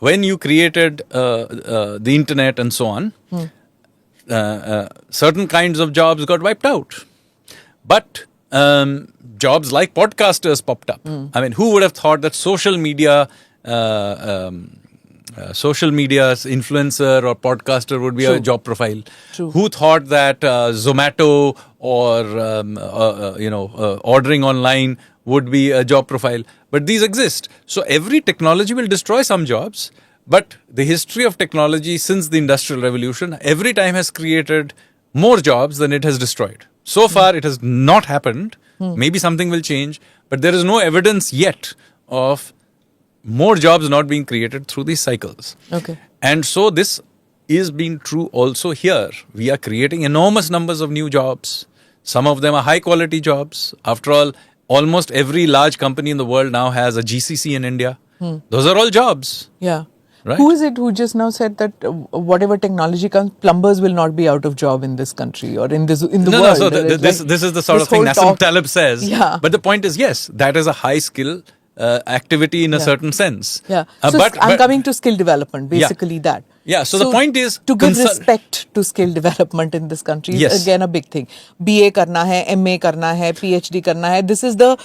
when you created the internet and so on, certain kinds of jobs got wiped out. But jobs like podcasters popped up. Who would have thought that social media's influencer or podcaster would be a job profile? True. Who thought that Zomato or ordering online would be a job profile? But these exist. So every technology will destroy some jobs. But the history of technology since the Industrial Revolution every time has created more jobs than it has destroyed. So far, it has not happened. Maybe something will change, but there is no evidence yet of more jobs not being created through these cycles. Okay. And so this is being true also here. We are creating enormous numbers of new jobs. Some of them are high quality jobs. After all, almost every large company in the world now has a GCC in India. Those are all jobs. Yeah. Right? Who is it who just now said that whatever technology comes, plumbers will not be out of job in this country or in the world? No, so this is the sort of thing Nassim Taleb says. Yeah. But the point is, yes, that is a high skill activity in a certain sense. Yeah. So I'm coming to skill development, basically that. Yeah, so the point is to give respect to skill development in this country is again a big thing. BA karna hai, MA karna hai, PhD karna hai. This is the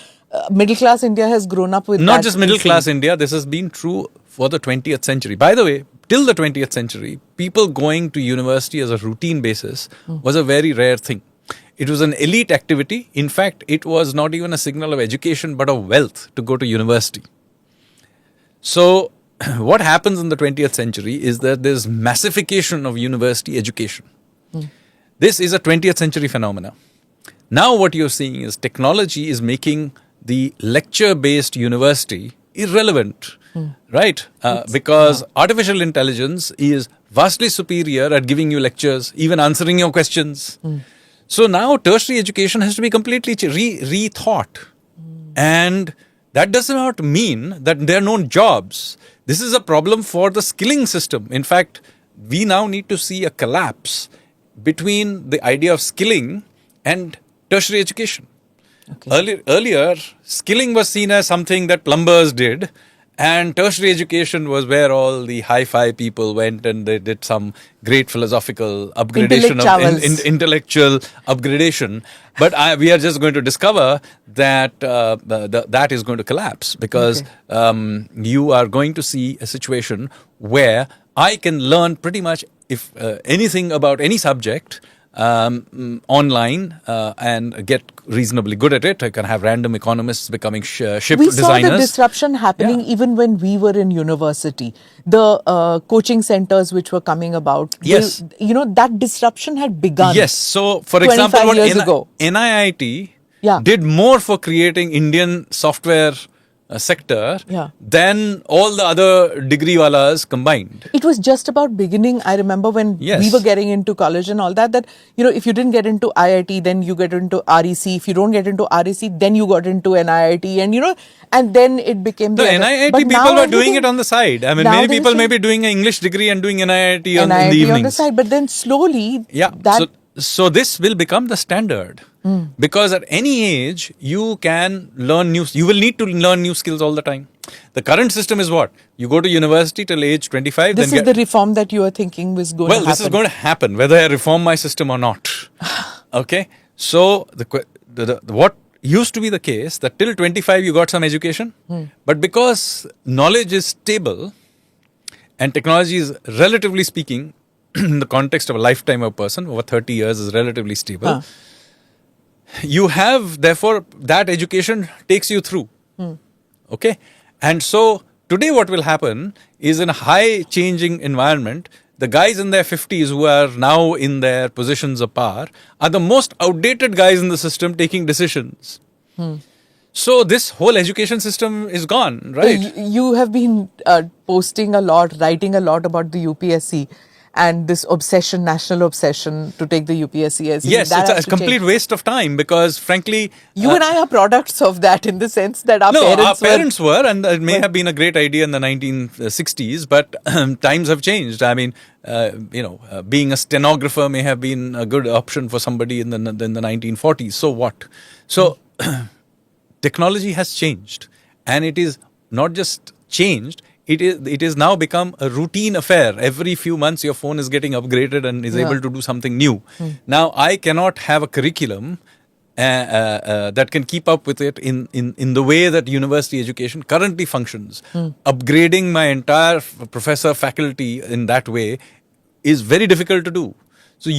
middle class India has grown up with. Not just middle class India, this has been true for the 20th century. By the way, till the 20th century, people going to university as a routine basis was a very rare thing. It was an elite activity. In fact, it was not even a signal of education but of wealth to go to university. So what happens in the 20th century is that there's massification of university education. This is a 20th century phenomena. Now what you're seeing is technology is making the lecture-based university irrelevant, right? Because artificial intelligence is vastly superior at giving you lectures, even answering your questions. So now tertiary education has to be completely rethought. And that does not mean that there are no jobs. This is a problem for the skilling system. In fact, we now need to see a collapse between the idea of skilling and tertiary education. Okay. Earlier, skilling was seen as something that plumbers did, and tertiary education was where all the hi-fi people went and they did some great philosophical upgradation of intellectual upgradation. But we are just going to discover that that is going to collapse because you are going to see a situation where I can learn pretty much anything about any subject online and get reasonably good at it. I can have random economists becoming ship designers. We saw the disruption happening even when we were in university. The coaching centers which were coming about. Yes. That disruption had begun. Yes. So, for example, what NIIT did more for creating Indian software sector than all the other degree walas combined. It was just about beginning. I remember when we were getting into college and all that if you didn't get into IIT, then you get into REC. If you don't get into REC, then you got into NIIT, and then it became the NIIT people were doing it on the side. I mean, many people may be doing an English degree and doing NIIT in the evenings. On the side, but then slowly, So this will become the standard because at any age you can learn you will need to learn new skills all the time. The current system is what? You go to university till age 25. This is the reform that you are thinking was going to happen. Well, this is going to happen whether I reform my system or not. Okay. So what used to be the case that till 25 you got some education, but because knowledge is stable and technology is relatively speaking in the context of a lifetime of a person, over 30 years is relatively stable. You have, therefore, that education takes you through. Okay? And so, today what will happen is in a high changing environment, the guys in their 50s who are now in their positions of power are the most outdated guys in the system taking decisions. So, this whole education system is gone, right? You have been posting a lot, writing a lot about the UPSC. And this obsession, national obsession to take the UPSC. Yes, it's a complete waste of time because frankly... You and I are products of that in the sense that our parents were and it may have been a great idea in the 1960s, but times have changed. I mean, being a stenographer may have been a good option for somebody in the 1940s. So what? So technology has changed, and it is not just changed, it is now become a routine affair. Every few months your phone is getting upgraded and is able to do something new. Now I cannot have a curriculum that can keep up with it in the way that university education currently functions. Upgrading my entire professor faculty in that way is very difficult to do. So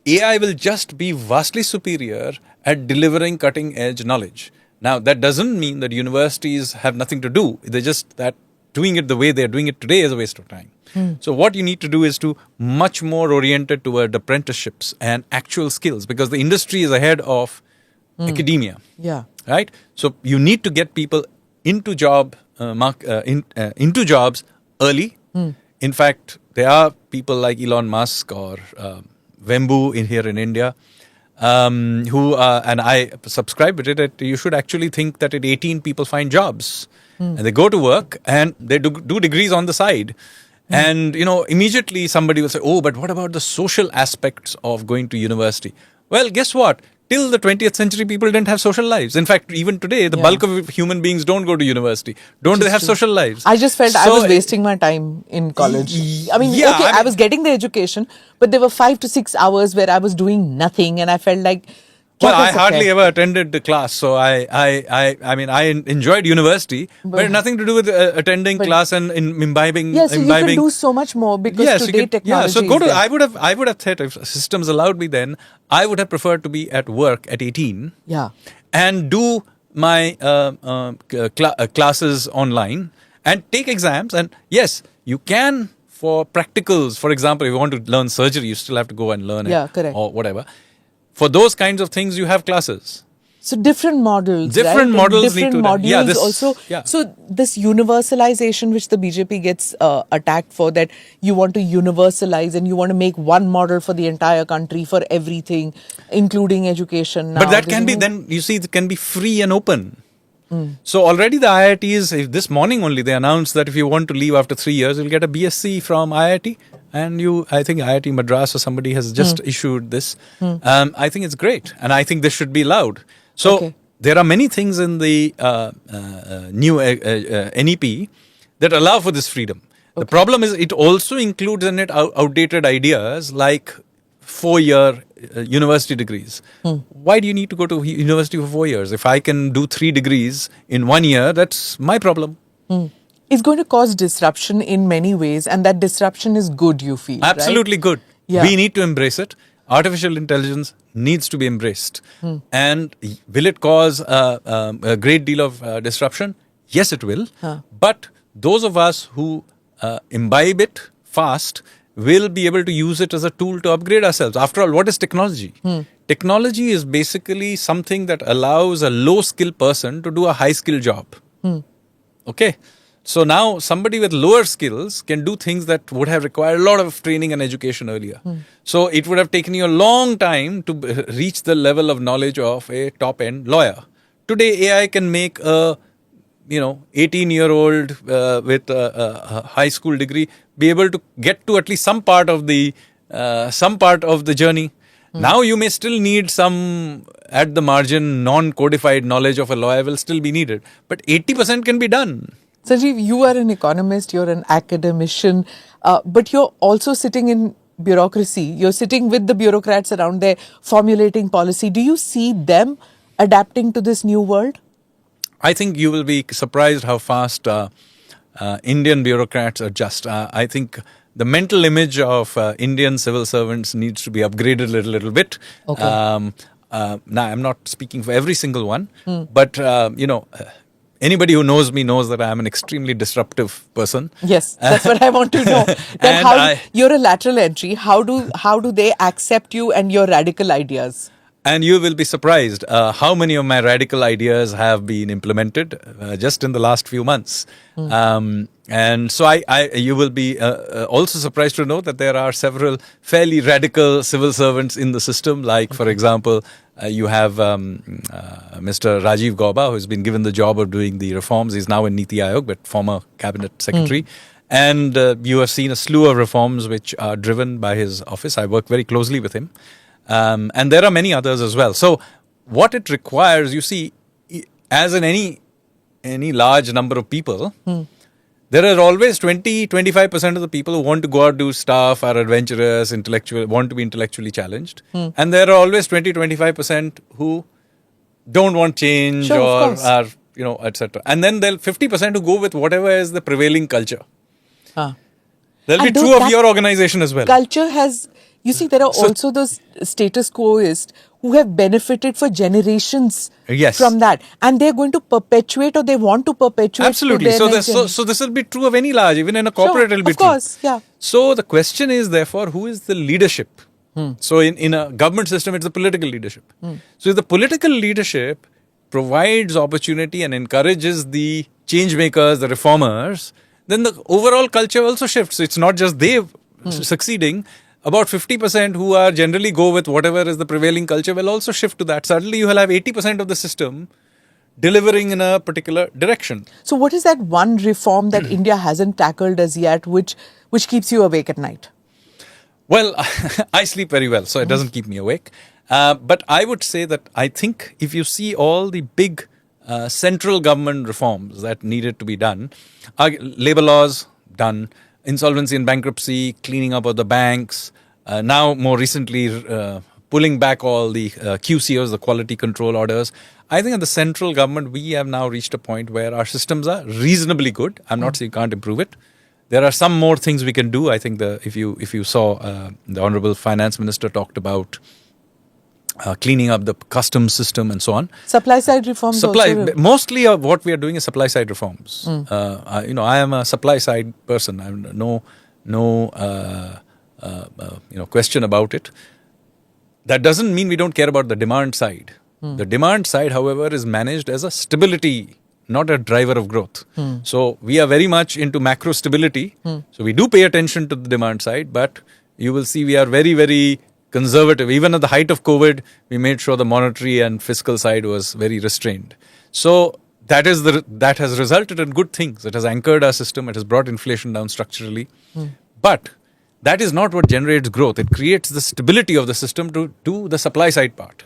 AI will just be vastly superior at delivering cutting edge knowledge. Now that doesn't mean that universities have nothing to do. They're just that doing it the way they're doing it today is a waste of time. So what you need to do is to much more oriented toward apprenticeships and actual skills because the industry is ahead of academia. Right? So you need to get people into jobs early. In fact, there are people like Elon Musk or Wembu here in India who and I subscribe to it that you should actually think that at 18 people find jobs. And they go to work and they do degrees on the side. And, immediately somebody will say, oh, but what about the social aspects of going to university? Well, guess what? Till the 20th century, people didn't have social lives. In fact, even today, the bulk of human beings don't go to university. Don't they have social lives? I just felt I was wasting my time in college. I was getting the education, but there were 5 to 6 hours where I was doing nothing. And I felt like... Well, I hardly ever attended the class, so I enjoyed university, but it had nothing to do with attending class and imbibing. Yes, you can do so much more because today technology. I would have thought if systems allowed me then, I would have preferred to be at work at 18. And do my classes online. and take exams. And yes, you can for practicals. For example, if you want to learn surgery, you still have to go and learn Yeah, it correct. or whatever. For those kinds of things, you have classes. So different models, Different right? And models different need to- modules yeah, this- also. yeah. So this universalization, which the BJP gets attacked for, that you want to universalize and you want to make one model for the entire country for everything, including education. Now, But that this can be is- then, you see, it can be free and open. So already the IITs, this morning only, they announced that if you want to leave after 3 years, you'll get a BSc from IIT. And I think IIT Madras or somebody has just issued this. I think it's great. And I think this should be allowed. So Okay. there are many things in the new NEP that allow for this freedom. The problem is it also includes in it outdated ideas like 4-year university degrees. Why do you need to go to university for 4 years? If I can do 3 degrees in 1 year, that's my problem. It's going to cause disruption in many ways, and that disruption is good, you feel. right? Absolutely good. Yeah. We need to embrace it. Artificial intelligence needs to be embraced. And will it cause a great deal of disruption? Yes, it will. But those of us who imbibe it fast will be able to use it as a tool to upgrade ourselves. After all, what is technology? Technology is basically something that allows a low-skill person to do a high-skill job. Okay. So now somebody with lower skills can do things that would have required a lot of training and education earlier. So it would have taken you a long time to reach the level of knowledge of a top-end lawyer. Today, AI can make a 18-year-old with a high school degree be able to get to at least some part of the journey. Now you may still need some, at the margin, non-codified knowledge of a lawyer will still be needed. But 80% can be done. Sanjeev, you are an economist, you're an academician, but you're also sitting in bureaucracy. You're sitting with the bureaucrats around there formulating policy. Do you see them adapting to this new world? I think you will be surprised how fast Indian bureaucrats adjust. I think the mental image of Indian civil servants needs to be upgraded a little bit. Okay. Now, I'm not speaking for every single one, but, anybody who knows me knows that I am an extremely disruptive person. Yes, that's what I want to know. And You're a lateral entry. How do they accept you and your radical ideas? And you will be surprised how many of my radical ideas have been implemented just in the last few months. And so you will be also surprised to know that there are several fairly radical civil servants in the system. Like, for example, you have Mr. Rajiv Gauba, who's been given the job of doing the reforms. He's now in Niti Aayog, but former cabinet secretary. And you have seen a slew of reforms which are driven by his office. I work very closely with him. And there are many others as well. So what it requires, you see, as in any large number of people, there are always 20-25% of the people who want to go out, do stuff, are adventurous, intellectual, want to be intellectually challenged. And there are always 20-25% who don't want change Sure, of or course. are, etc. And then there'll 50% who go with whatever is the prevailing culture. That'll be And true of your organization as well. Culture has, you see, there are also those status quoists who have benefited for generations Yes. from that. And they're going to perpetuate, or they want to perpetuate. Absolutely. To So their this, next so this will be true of any large, even in a corporate Sure, it will be of true. course, yeah. So the question is therefore, who is the leadership? So in a government system, it's the political leadership. So if the political leadership provides opportunity and encourages the change makers, the reformers, then the overall culture also shifts. It's not just they succeeding. About 50% who are generally go with whatever is the prevailing culture will also shift to that. Suddenly you will have 80% of the system delivering in a particular direction. So what is that one reform that India hasn't tackled as yet, which keeps you awake at night? Well, I sleep very well, so it doesn't keep me awake. But I would say that I think if you see all the big central government reforms that needed to be done, labor laws done, insolvency and bankruptcy, cleaning up of the banks, now more recently pulling back all the QCOs, the quality control orders. I think at the central government, we have now reached a point where our systems are reasonably good. I'm not saying you can't improve it. There are some more things we can do. I think if you saw the Honorable Finance Minister talked about cleaning up the customs system and so on. Supply side reforms Mostly what we are doing is supply side reforms. I am a supply side person. I have no question about it. That doesn't mean we don't care about the demand side. The demand side, however, is managed as a stability, not a driver of growth. So we are very much into macro stability. So we do pay attention to the demand side, but you will see we are very, very conservative. Even at the height of COVID, we made sure the monetary and fiscal side was very restrained. So that has resulted in good things. It has anchored our system. It has brought inflation down structurally. But that is not what generates growth. It creates the stability of the system to do the supply side part,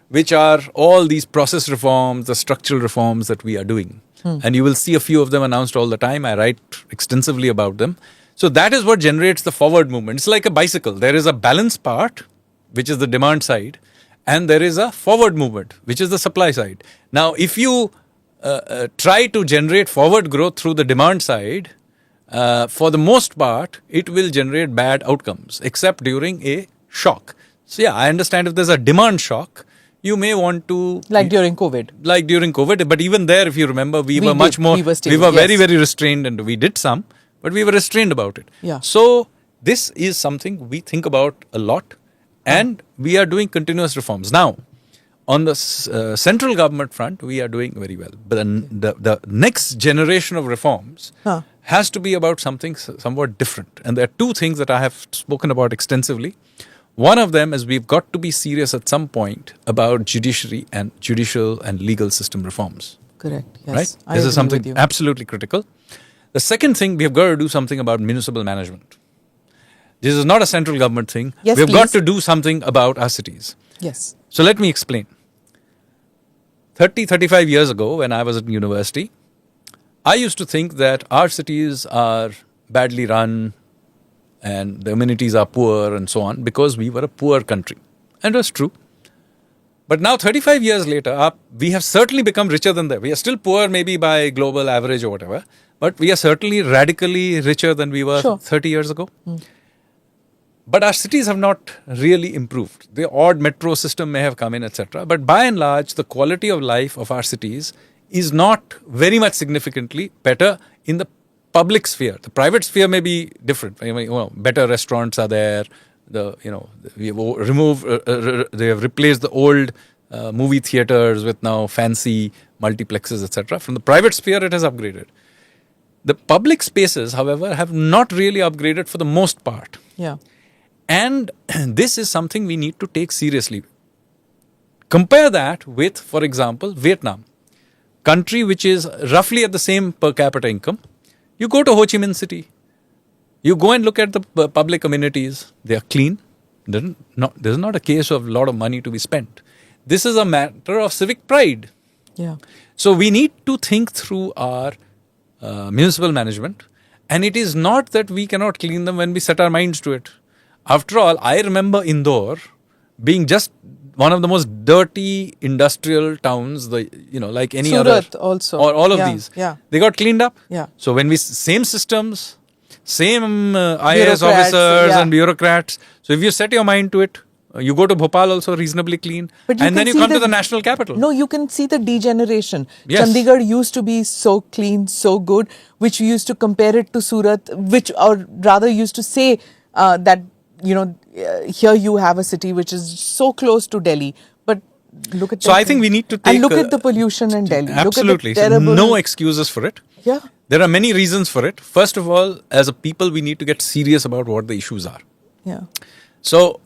which are all these process reforms, the structural reforms that we are doing. And you will see a few of them announced all the time. I write extensively about them. So that is what generates the forward movement. It's like a bicycle. There is a balance part, which is the demand side, and there is a forward movement, which is the supply side. Now, if you try to generate forward growth through the demand side, for the most part, it will generate bad outcomes, except during a shock. So, I understand if there's a demand shock, you may want to... Like during COVID. But even there, if you remember, we were very, very restrained, and we did some, but we were restrained about it. So, this is something we think about a lot, and we are doing continuous reforms. Now, on the central government front, we are doing very well. But the next generation of reforms has to be about something somewhat different. And there are two things that I have spoken about extensively. One of them is we've got to be serious at some point about judicial and legal system reforms. Correct. Yes. Right? This is something absolutely critical. The second thing, we have got to do something about municipal management. This is not a central government thing. Yes, we have got to do something about our cities. Yes. So let me explain. 35 years ago, when I was at university, I used to think that our cities are badly run and the amenities are poor and so on because we were a poor country. And it was true. But now 35 years later, we have certainly become richer than that. We are still poor maybe by global average or whatever, but we are certainly radically richer than we were 30 years ago. But our cities have not really improved. The odd metro system may have come in, etc. But by and large, the quality of life of our cities is not very much significantly better in the public sphere. The private sphere may be different. Better restaurants are there. They have replaced the old movie theaters with now fancy multiplexes, etc. From the private sphere, it has upgraded. The public spaces, however, have not really upgraded for the most part. And this is something we need to take seriously. Compare that with, for example, Vietnam, country which is roughly at the same per capita income. You go to Ho Chi Minh City, you go and look at the public amenities. They are clean. There's not a case of a lot of money to be spent. This is a matter of civic pride. So we need to think through our municipal management, and it is not that we cannot clean them when we set our minds to it. After all, I remember Indore being just one of the most dirty industrial towns, like any other. Surat also. Or all of these. They got cleaned up. So when same systems, same IAS officers and bureaucrats. So if you set your mind to it, you go to Bhopal also reasonably clean. And then you come to the national capital. No, you can see the degeneration. Yes. Chandigarh used to be so clean, so good, which we used to compare it to Surat, or rather used to say that, here you have a city which is so close to Delhi, but look at... So I think we need to take... And look at the pollution in Delhi. Absolutely. So no excuses for it. There are many reasons for it. First of all, as a people, we need to get serious about what the issues are. So,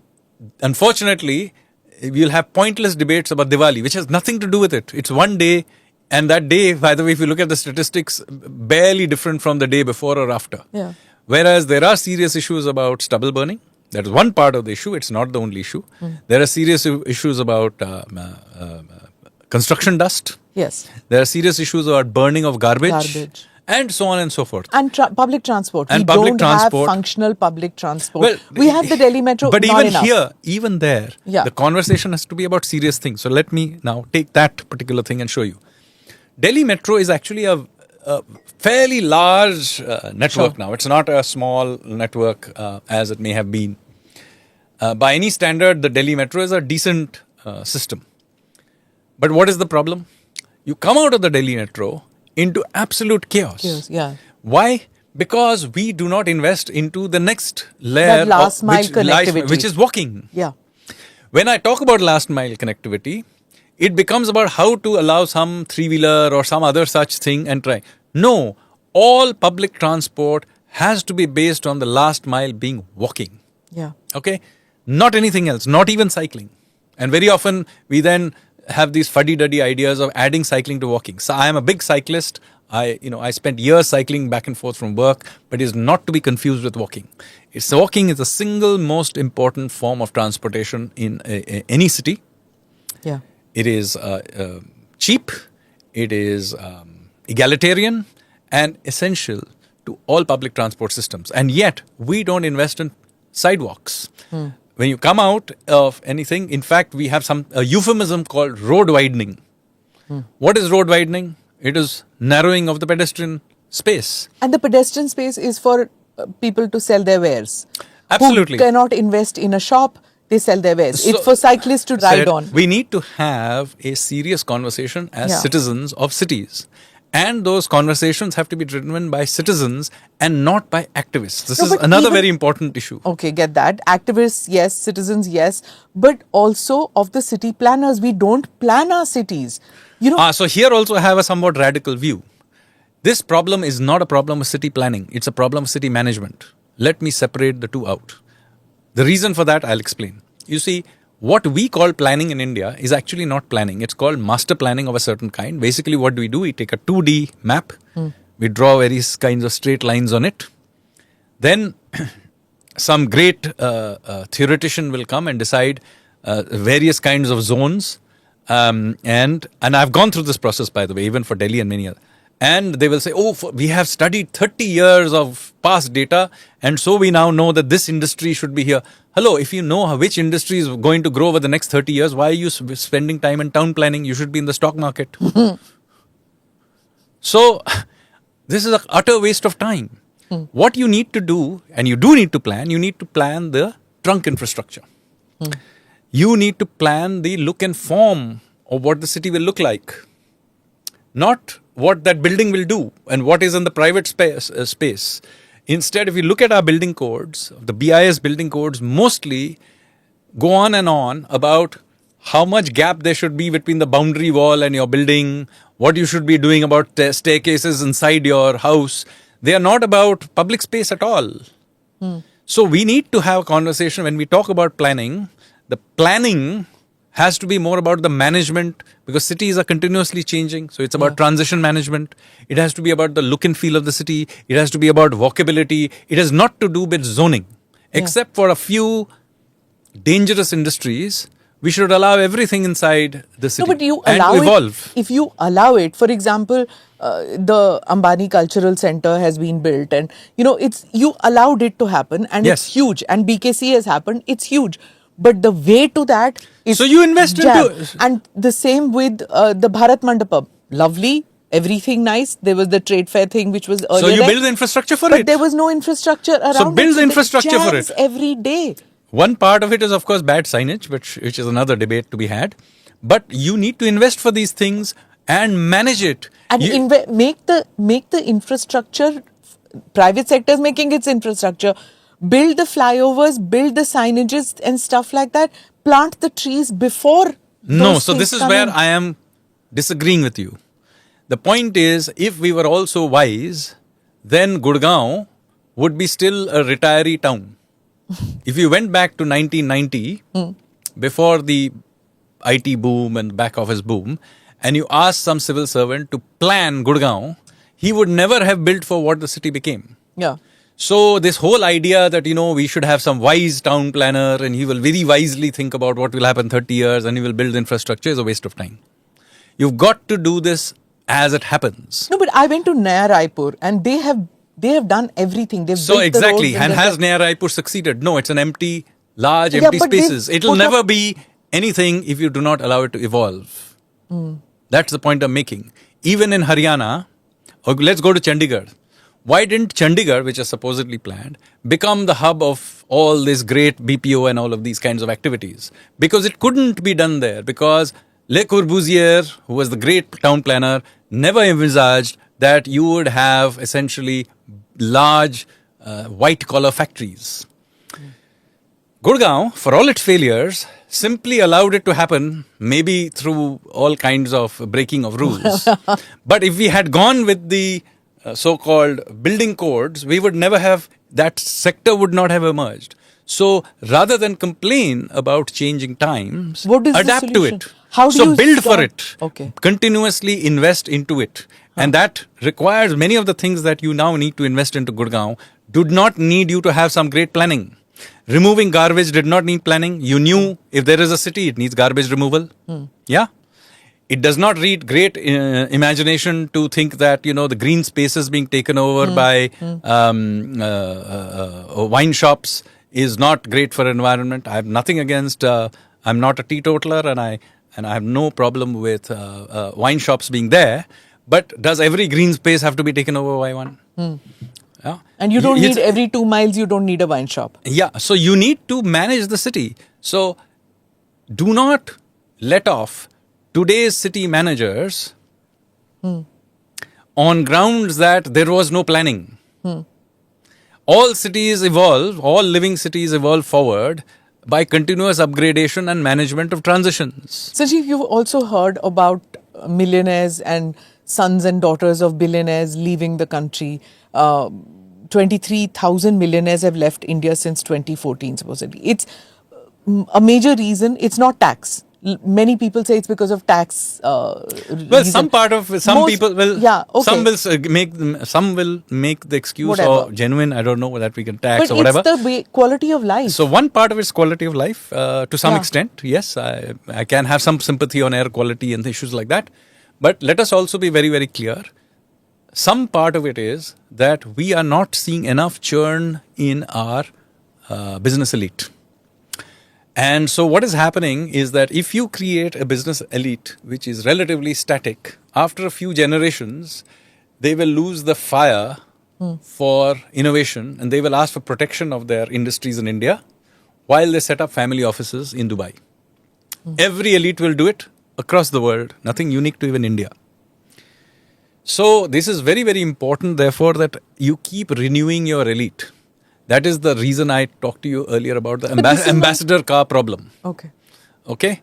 unfortunately, we'll have pointless debates about Diwali, which has nothing to do with it. It's one day, and that day, by the way, if you look at the statistics, barely different from the day before or after. Whereas there are serious issues about stubble burning. That is one part of the issue. It's not the only issue. There are serious issues about construction dust. There are serious issues about burning of garbage. And so on and so forth. And public transport. We don't have functional public transport. Well, we have the Delhi Metro, but even there, the conversation has to be about serious things. So let me now take that particular thing and show you. Delhi Metro is actually a fairly large network now. It's not a small network as it may have been. By any standard, the Delhi Metro is a decent system. But what is the problem? You come out of the Delhi metro into absolute chaos. Chaos, yeah. Why? Because we do not invest into the next layer That last mile connectivity. which is walking. Yeah. When I talk about last mile connectivity, it becomes about how to allow some three-wheeler or some other such thing and try. No, all public transport has to be based on the last mile being walking. Yeah. Okay? Not anything else, not even cycling. And very often we then have these fuddy-duddy ideas of adding cycling to walking. So I am a big cyclist. I spent years cycling back and forth from work, but it is not to be confused with walking. Walking is the single most important form of transportation in any city. Yeah. It is cheap, it is egalitarian, and essential to all public transport systems. And yet, we don't invest in sidewalks. When you come out of anything, in fact, we have a euphemism called road widening. What is road widening? It is narrowing of the pedestrian space. And the pedestrian space is for people to sell their wares. Absolutely. Who cannot invest in a shop, they sell their wares. So- It's for cyclists to ride on. We need to have a serious conversation as Yeah. citizens of cities. And those conversations have to be driven by citizens and not by activists. This No, is but another even- very important issue. Okay, get that. Activists, yes. Citizens, yes. But also of the city planners. We don't plan our cities. You know, So here also I have a somewhat radical view. This problem is not a problem of city planning. It's a problem of city management. Let me separate the two out. The reason for that, I'll explain. You see, what we call planning in India is actually not planning. It's called master planning of a certain kind. Basically, what do? We take a 2D map. We draw various kinds of straight lines on it. Then some great theoretician will come and decide various kinds of zones. And I've gone through this process, by the way, even for Delhi and many other. And they will say, we have studied 30 years of past data, and so we now know that this industry should be here. Hello, if you know which industry is going to grow over the next 30 years, why are you spending time in town planning? You should be in the stock market. So, this is an utter waste of time. What you need to do, and you do need to plan, you need to plan the trunk infrastructure. You need to plan the look and form of what the city will look like. Not what that building will do and what is in the private space. Instead, if you look at our building codes, the BIS building codes mostly go on and on about how much gap there should be between the boundary wall and your building, what you should be doing about staircases inside your house. They are not about public space at all. So we need to have a conversation when we talk about planning. The planning has to be more about the management because cities are continuously changing. So it's about transition management. It has to be about the look and feel of the city. It has to be about walkability. It has not to do with zoning. Except for a few dangerous industries, we should allow everything inside the city no, but you and allow to evolve. it. If you allow it, for example, the Ambani Cultural Center has been built, and you allowed it to happen, and Yes. it's huge. And BKC has happened; it's huge. But the way to that is So you invest jab. into- And the same with the Bharat Mandapam. Lovely, everything nice. There was the trade fair thing, which was earlier. So you there, build the infrastructure for but it. there was no infrastructure around. build it. the infrastructure for jams it. every day. One part of it is, of course, bad signage, which is another debate to be had. But you need to invest for these things and manage it. And You- make the infrastructure. Private sector is making its infrastructure. Build the flyovers, build the signages and stuff like that. Plant the trees before. No, those so things this is come where in. I am disagreeing with you. The point is, if we were all so wise, then Gurgaon would be still a retiree town. If you went back to 1990, before the IT boom and back office boom, and you asked some civil servant to plan Gurgaon, he would never have built for what the city became. Yeah. So this whole idea that, we should have some wise town planner and he will very wisely think about what will happen 30 years and he will build infrastructure is a waste of time. You've got to do this as it happens. No, but I went to Naya Raipur and they have done everything. They've So built the exactly, roads and they've has done- Naya Raipur succeeded? No, it's an large Yeah, empty but they've spaces. It'll put never up- be anything if you do not allow it to evolve. That's the point I'm making. Even in Haryana, or let's go to Chandigarh. Why didn't Chandigarh, which is supposedly planned, become the hub of all this great BPO and all of these kinds of activities. Because it couldn't be done there. Because Le Corbusier, who was the great town planner, never envisaged that you would have essentially large white-collar factories. Gurgaon, for all its failures, simply allowed it to happen, maybe through all kinds of breaking of rules. But if we had gone with the so-called building codes, we would never have, that sector would not have emerged. So rather than complain about changing times, adapt to it. How do so you build start? for it. Okay. Continuously invest into it. And that requires many of the things that you now need to invest into Gurgaon do not need you to have some great planning. Removing garbage did not need planning. You knew if there is a city, it needs garbage removal. Yeah. It does not need great imagination to think that, the green spaces being taken over by wine shops is not great for environment. I have nothing against, I'm not a teetotaler and I have no problem with wine shops being there. But does every green space have to be taken over by one? Yeah. And you don't need every 2 miles, you don't need a wine shop. Yeah. So you need to manage the city. So do not let off today's city managers on grounds that there was no planning. All cities evolve, all living cities evolve forward by continuous upgradation and management of transitions. Sanjeev, you've also heard about millionaires and sons and daughters of billionaires leaving the country. 23,000 millionaires have left India since 2014, supposedly. It's a major reason. It's not tax. Many people say it's because of tax. Well, reason. some people will. Yeah, okay. Some will make the excuse Whatever. or genuine. I don't know that we can tax but or whatever. It's the quality of life. So one part of it's quality of life to some extent. Yes, I can have some sympathy on air quality and issues like that. But let us also be very, very clear. Some part of it is that we are not seeing enough churn in our business elite. And so what is happening is that if you create a business elite which is relatively static, after a few generations, they will lose the fire for innovation and they will ask for protection of their industries in India while they set up family offices in Dubai. Every elite will do it across the world, nothing unique to even India. So this is very, very important, therefore, that you keep renewing your elite. That is the reason I talked to you earlier about the ambassador car problem. Okay.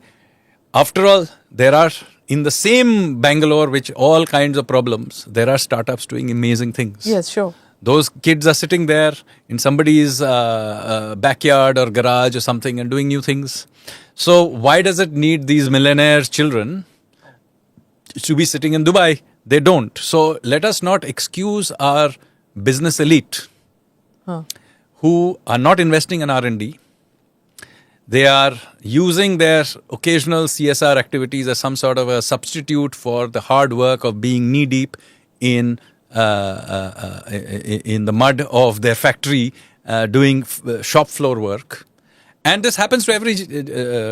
After all, there are, in the same Bangalore, which all kinds of problems, there are startups doing amazing things. Yes, sure. Those kids are sitting there in somebody's backyard or garage or something and doing new things. So why does it need these millionaires' children to be sitting in Dubai? They don't. So let us not excuse our business elite who are not investing in R&D. They are using their occasional CSR activities as some sort of a substitute for the hard work of being knee-deep in the mud of their factory doing shop floor work. And this happens to every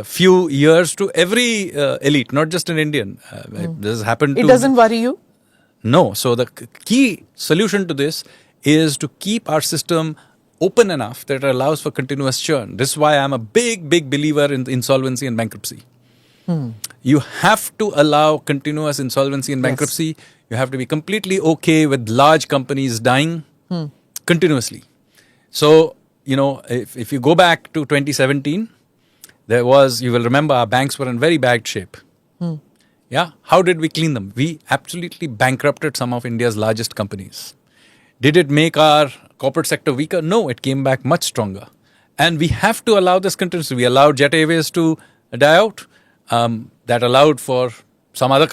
few years to every elite, not just an Indian. This has happened to... It doesn't worry you? No. So the key solution to this is to keep our system open enough that it allows for continuous churn. This is why I'm a big, big believer in insolvency and bankruptcy. You have to allow continuous insolvency and bankruptcy. Yes. You have to be completely okay with large companies dying continuously. So, if you go back to 2017, you will remember our banks were in very bad shape. Yeah. How did we clean them? We absolutely bankrupted some of India's largest companies. Did it make our corporate sector weaker? No, it came back much stronger. And we have to allow this continuously. We allowed Jet Airways to die out. That allowed for some other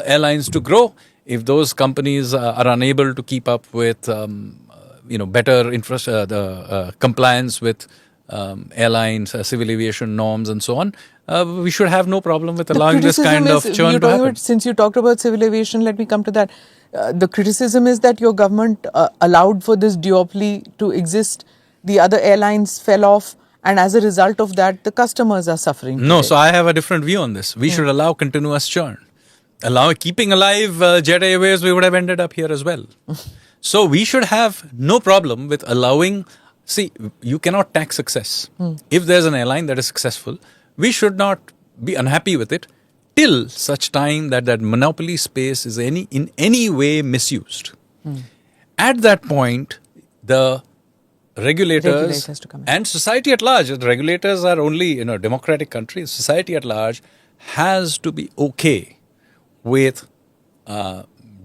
airlines to grow. If those companies are unable to keep up with, better compliance with airlines, civil aviation norms and so on, we should have no problem with allowing this kind of churn to happen. Since you talked about civil aviation, let me come to that. The criticism is that your government allowed for this duopoly to exist. The other airlines fell off. And as a result of that, the customers are suffering. No, today. so I have a different view on this. We should allow continuous churn. Keeping alive Jet Airways, we would have ended up here as well. So we should have no problem with allowing See, you cannot tax success. If there's an airline that is successful, we should not be unhappy with it till such time that that monopoly space is in any way misused. At that point, the regulators Regulators to come in. and society at large, the regulators are only in a democratic country, society at large has to be okay with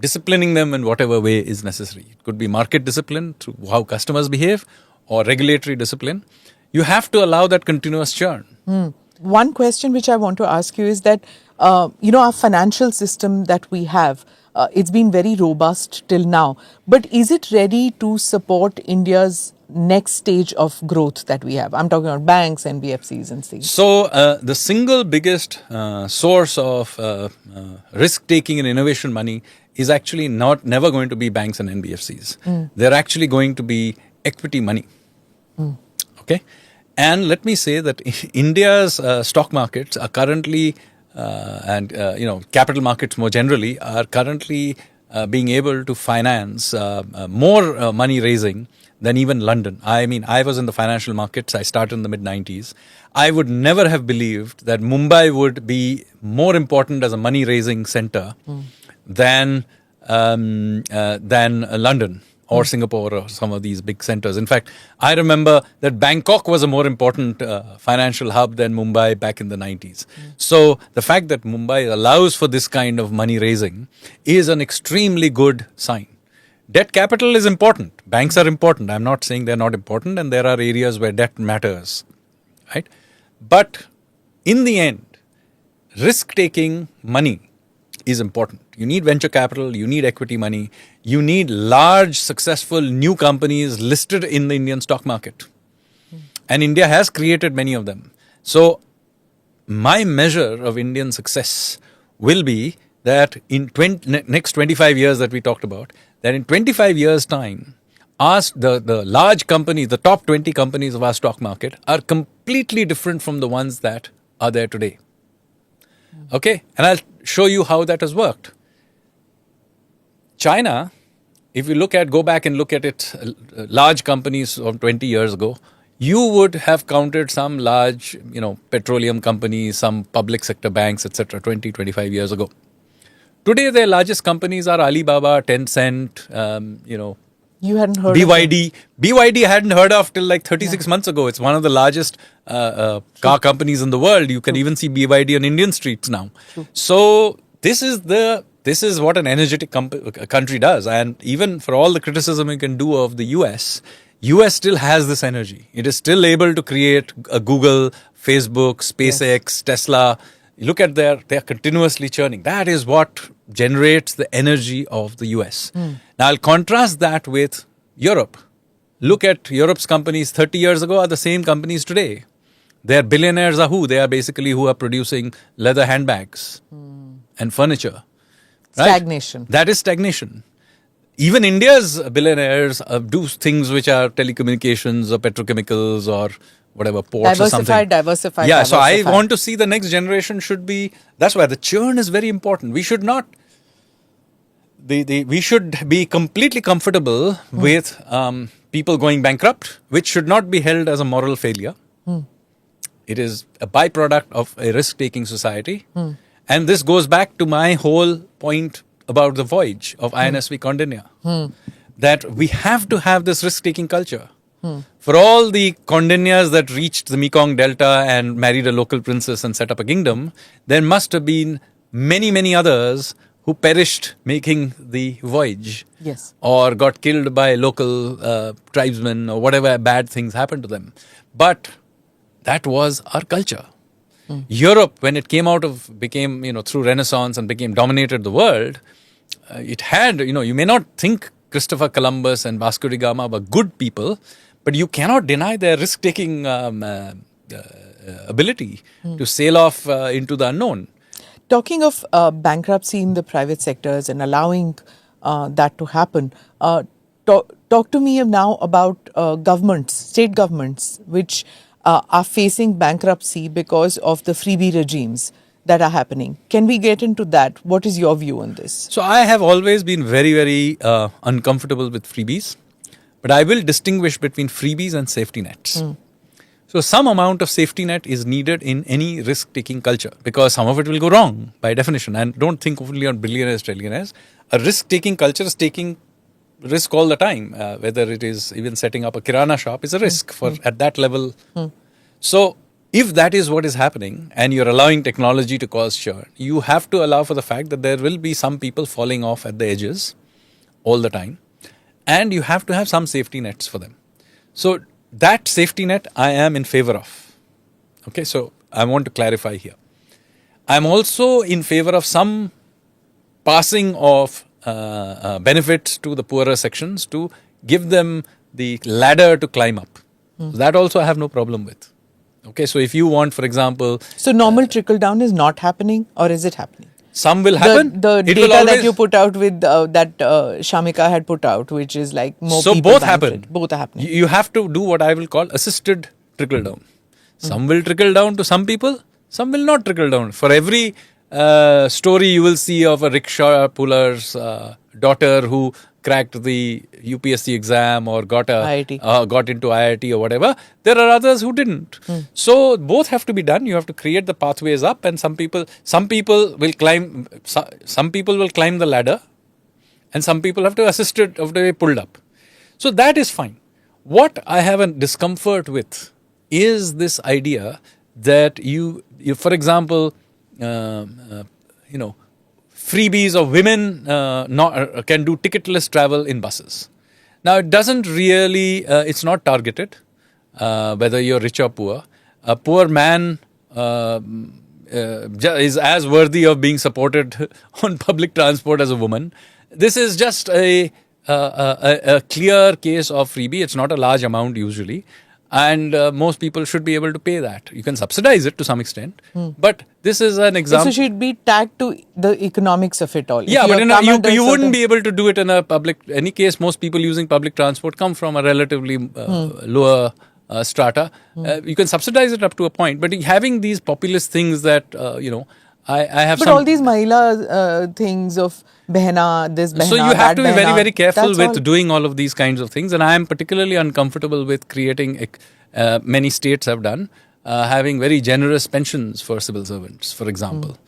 disciplining them in whatever way is necessary. It could be market discipline through how customers behave or regulatory discipline. You have to allow that continuous churn. One question which I want to ask you is that, our financial system that we have, it's been very robust till now. But is it ready to support India's next stage of growth that we have? I'm talking about banks, NBFCs and things. So, the single biggest source of risk-taking and innovation money is actually never going to be banks and NBFCs. They're actually going to be equity money. Okay? And let me say that India's stock markets are currently, capital markets more generally, are currently being able to finance more money raising than even London. I mean, I was in the financial markets. I started in the mid-90s. I would never have believed that Mumbai would be more important as a money raising center than London or Singapore or some of these big centers. In fact, I remember that Bangkok was a more important financial hub than Mumbai back in the 90s. So the fact that Mumbai allows for this kind of money raising is an extremely good sign. Debt capital is important. Banks are important. I'm not saying they're not important, and there are areas where debt matters, right? But in the end, risk-taking money is important. You need venture capital, you need equity money, you need large, successful new companies listed in the Indian stock market. And India has created many of them. So, my measure of Indian success will be that in next 25 years that we talked about, that in 25 years' time, the large companies, the top 20 companies of our stock market are completely different from the ones that are there today. Okay? And I'll show you how that has worked. China, if you go back and look at it, large companies from 20 years ago, you would have counted some large, petroleum companies, some public sector banks, etc., 20, 25 years ago. Today, their largest companies are Alibaba, Tencent, You hadn't heard BYD. BYD I hadn't heard of till like 36 months ago. It's one of the largest car companies in the world. You can even see BYD on Indian streets now. So this is what an energetic country does. And even for all the criticism you can do of the US still has this energy. It is still able to create a Google, Facebook, SpaceX, Tesla. You look at they are continuously churning. That is what generates the energy of the US. Now, I'll contrast that with Europe. Look at Europe's companies 30 years ago are the same companies today. Their billionaires are who? They are basically who are producing leather handbags and furniture. Right? Stagnation. That is stagnation. Even India's billionaires do things which are telecommunications or petrochemicals or whatever, ports or something. Diversify. Yeah, so I want to see the next generation should be, that's why the churn is very important. We should not, we should be completely comfortable with people going bankrupt, which should not be held as a moral failure. It is a byproduct of a risk-taking society. And this goes back to my whole point about the voyage of INSV Kaundinya. That we have to have this risk-taking culture. For all the Kaundinyas that reached the Mekong Delta and married a local princess and set up a kingdom, there must have been many, many others who perished making the voyage. Yes. Or got killed by local tribesmen or whatever bad things happened to them. But that was our culture. Europe, when it became, through Renaissance and dominated the world, it had, you may not think Christopher Columbus and Vasco da Gama were good people, but you cannot deny their risk-taking ability to sail off into the unknown. Talking of bankruptcy in the private sectors and allowing that to happen, talk to me now about governments, state governments, which are facing bankruptcy because of the freebie regimes that are happening. Can we get into that? What is your view on this? So I have always been very, very uncomfortable with freebies. But I will distinguish between freebies and safety nets. So some amount of safety net is needed in any risk-taking culture because some of it will go wrong by definition. And don't think only on billionaires, trillionaires. A risk-taking culture is taking risk all the time. Whether it is even setting up a kirana shop is a risk for at that level. So if that is what is happening and you're allowing technology to cause churn, you have to allow for the fact that there will be some people falling off at the edges all the time. And you have to have some safety nets for them. So that safety net I am in favor of. Okay, so I want to clarify here. I'm also in favor of some passing of benefits to the poorer sections to give them the ladder to climb up. That also I have no problem with. Okay, so if you want, for example... So normal trickle down is not happening, or is it happening? Some will happen. The data that you put out with that Shamika had put out, which is like more so people both happen. Both are happening. You have to do what I will call assisted trickle down. Some will trickle down to some people, some will not trickle down. For every story you will see of a rickshaw puller's daughter who cracked the UPSC exam or got into IIT or whatever, there are others who didn't. So both have to be done. You have to create the pathways up, and some people will climb. Some people will climb the ladder, and some people have to assist it of the way pulled up. So that is fine. What I have a discomfort with is this idea that you for example, freebies of women can do ticketless travel in buses. Now, it doesn't really, it's not targeted, whether you're rich or poor. A poor man is as worthy of being supported on public transport as a woman. This is just a clear case of freebie. It's not a large amount usually. And most people should be able to pay that. You can subsidize it to some extent, but this is an example. So should be tagged to the economics of it all. Yeah, but you wouldn't be able to do it in a public. Any case, most people using public transport come from a relatively lower strata. You can subsidize it up to a point, but having these populist things that I have. But all these Mahila things of Behna, this Behna, so you have to be very, very careful with doing all of these kinds of things. And I am particularly uncomfortable with creating, many states have done, having very generous pensions for civil servants, for example.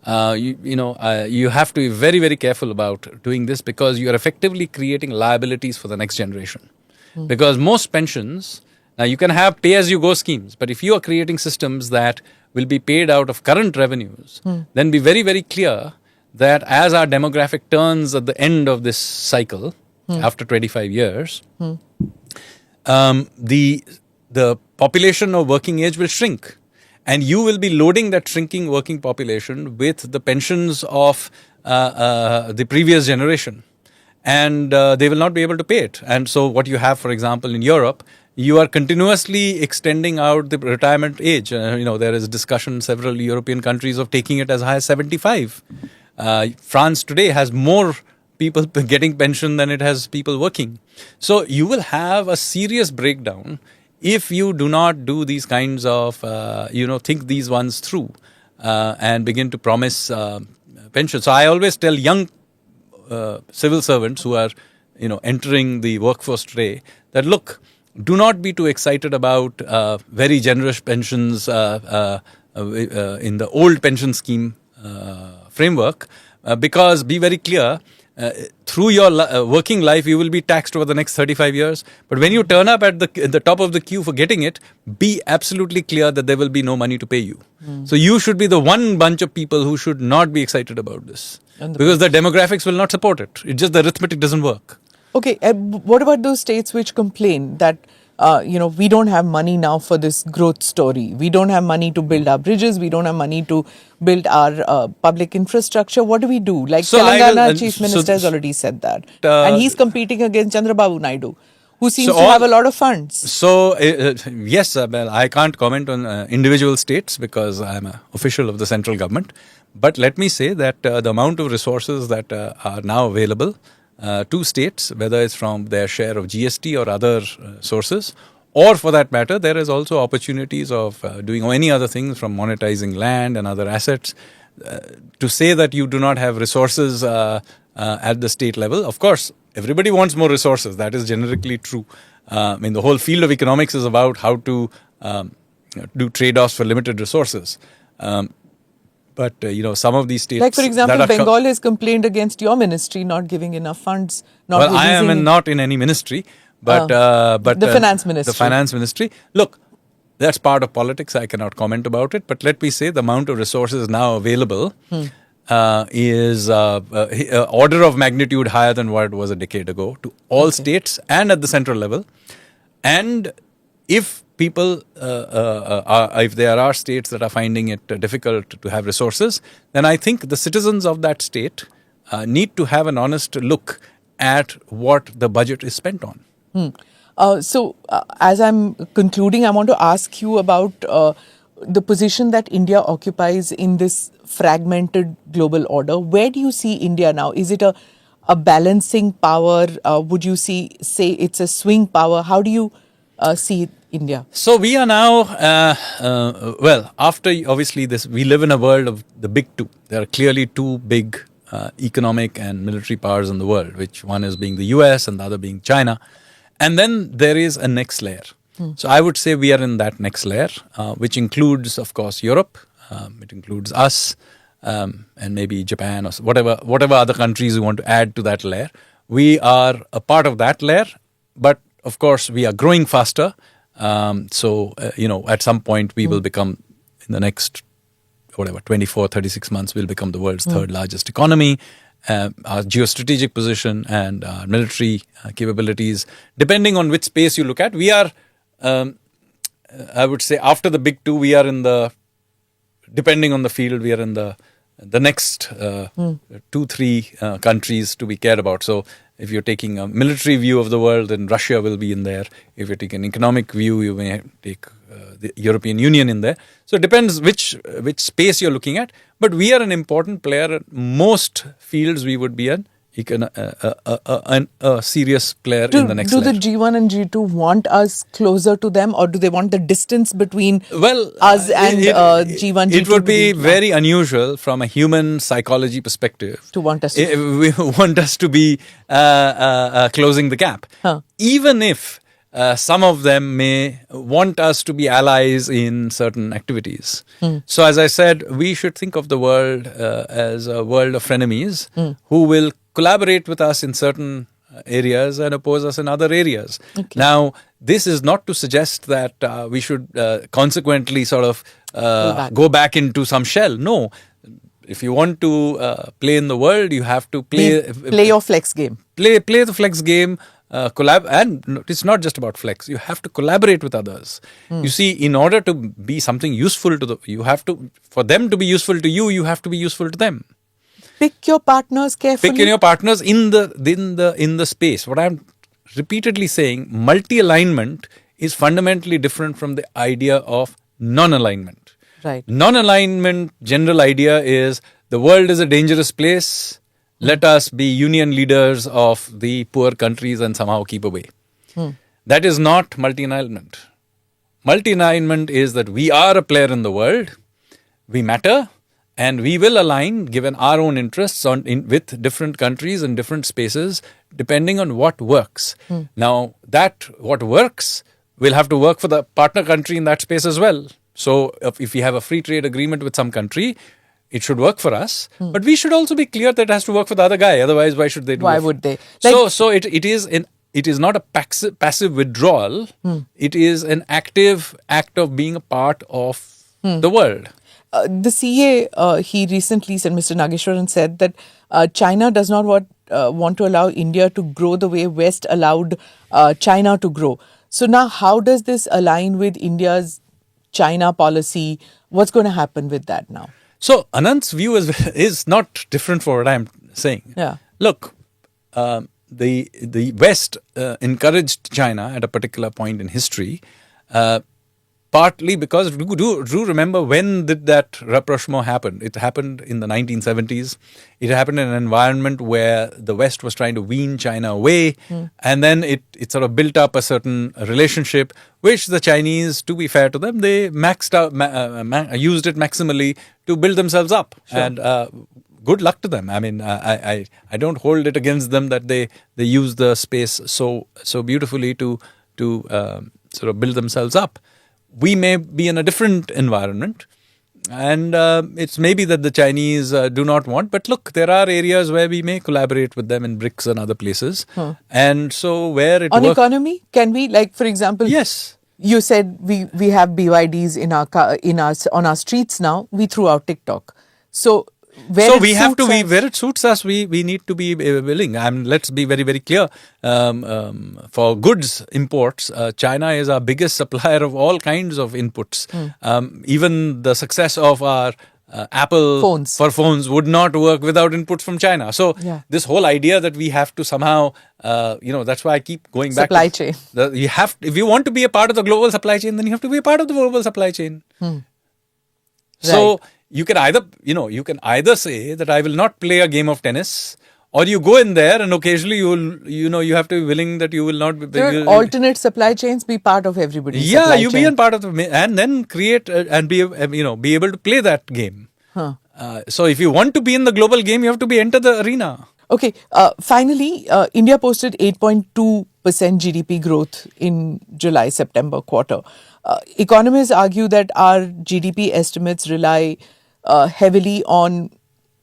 You have to be very, very careful about doing this because you are effectively creating liabilities for the next generation. Because most pensions, now you can have pay-as-you-go schemes, but if you are creating systems that will be paid out of current revenues, then be very, very clear that as our demographic turns at the end of this cycle, after 25 years, the population of working age will shrink. And you will be loading that shrinking working population with the pensions of the previous generation. And they will not be able to pay it. And so what you have, for example, in Europe, you are continuously extending out the retirement age. There is discussion in several European countries of taking it as high as 75. France today has more people getting pension than it has people working. So you will have a serious breakdown if you do not do these kinds of, think these ones through and begin to promise pension. So I always tell young civil servants who are, entering the workforce today that, look, do not be too excited about very generous pensions in the old pension scheme framework, because be very clear, through your working life, you will be taxed over the next 35 years. But when you turn up at the top of the queue for getting it, be absolutely clear that there will be no money to pay you. So you should be the one bunch of people who should not be excited about this, because the demographics will not support it. It's just the arithmetic doesn't work. Okay, what about those states which complain that, we don't have money now for this growth story. We don't have money to build our bridges. We don't have money to build our public infrastructure. What do we do? Like Telangana Chief Minister has already said that. And he's competing against Chandrababu Naidu, who seems to have a lot of funds. So, yes, I can't comment on individual states because I'm an official of the central government. But let me say that the amount of resources that are now available to states, whether it's from their share of GST or other sources, or for that matter, there is also opportunities of doing any other things from monetizing land and other assets. To say that you do not have resources at the state level, of course, everybody wants more resources. That is generically true. I mean, the whole field of economics is about how to do trade-offs for limited resources. But some of these states, Like, for example, that are Bengal has complained against your ministry not giving enough funds. Not I am releasing- not in any ministry, but the finance ministry. The finance ministry. Look, that's part of politics. I cannot comment about it. But let me say the amount of resources now available is order of magnitude higher than what it was a decade ago to all states and at the central level. And if people, if there are states that are finding it difficult to have resources, then I think the citizens of that state need to have an honest look at what the budget is spent on. So, as I'm concluding, I want to ask you about the position that India occupies in this fragmented global order. Where do you see India now? Is it a balancing power? Would you say it's a swing power? How do you see India? So we are now, after obviously this, we live in a world of the big two. There are clearly two big economic and military powers in the world, which one is being the US and the other being China. And then there is a next layer. So I would say we are in that next layer, which includes, of course, Europe. It includes us and maybe Japan or whatever other countries you want to add to that layer. We are a part of that layer, but of course we are growing faster. So at some point we will become, in the next 24, 36 months, we'll become the world's third largest economy. Our geostrategic position and our military capabilities, depending on which space you look at, we are, I would say, after the big two, we are in the, depending on the field, we are in the next 2-3 countries to be cared about. So if you're taking a military view of the world, then Russia will be in there. If you take an economic view, you may take the European Union in there. So it depends which space you're looking at. But we are an important player. In most fields, we would be a serious player in the next Do layer. the G1 and G2 want us closer to them, or do they want the distance between us and G1, G2? It would be to very unusual from a human psychology perspective to want us to. we want us to be closing the gap. Even if some of them may want us to be allies in certain activities. So as I said, we should think of the world as a world of frenemies who will collaborate with us in certain areas and oppose us in other areas. Okay. Now, this is not to suggest that we should consequently sort of go back into some shell. No. If you want to play in the world, you have to play your flex game. Play the flex game. And it's not just about flex. You have to collaborate with others. You see, in order to be something useful to for them to be useful to you, you have to be useful to them. Pick your partners carefully. Pick your partners in the space. What I'm repeatedly saying, multi-alignment is fundamentally different from the idea of non-alignment. Right. Non-alignment general idea is the world is a dangerous place. Let us be union leaders of the poor countries and somehow keep away. That is not multi-alignment. Multi-alignment is that we are a player in the world. We matter. And we will align, given our own interests, with different countries and different spaces, depending on what works. Now, what works will have to work for the partner country in that space as well. So, if we have a free trade agreement with some country, it should work for us. But we should also be clear that it has to work for the other guy. Otherwise, why should they do it? Why would they? So it is not a passive withdrawal. It is an active act of being a part of the world. The CA, he recently said, Mr. Nageshwaran said that China does not want to allow India to grow the way West allowed China to grow. So now how does this align with India's China policy? What's going to happen with that now? So Anant's view is not different from what I'm saying. Yeah. Look, the West encouraged China at a particular point in history, partly because, do remember, when did that rapprochement happen? It happened in the 1970s. It happened in an environment where the West was trying to wean China away. And then it sort of built up a certain relationship, which the Chinese, to be fair to them, they maxed out, used it maximally to build themselves up. Sure. And good luck to them. I mean, I don't hold it against them that they use the space so beautifully to sort of build themselves up. We may be in a different environment, and it's maybe that the Chinese do not want. But look, there are areas where we may collaborate with them in BRICS and other places. And so where it On works, economy, can we, like, for example, yes. you said we have BYDs on our streets now. We threw out TikTok. So where we have to be where it suits us. We need to be willing. I mean, let's be very, very clear. For goods imports, China is our biggest supplier of all kinds of inputs. Even the success of our Apple phones would not work without inputs from China. So this whole idea that we have to somehow, that's why I keep going back. Supply chain. If you want to be a part of the global supply chain, then you have to be a part of the global supply chain. So you can either say that I will not play a game of tennis, or you go in there and occasionally you have to be willing that you will not be. Alternate supply chains, be part of everybody's supply chain. You be a part of and then create and be able to play that game. So if you want to be in the global game, you have to enter the arena. Okay. Finally, India posted 8.2% GDP growth in July-September quarter. Economists argue that our GDP estimates rely heavily on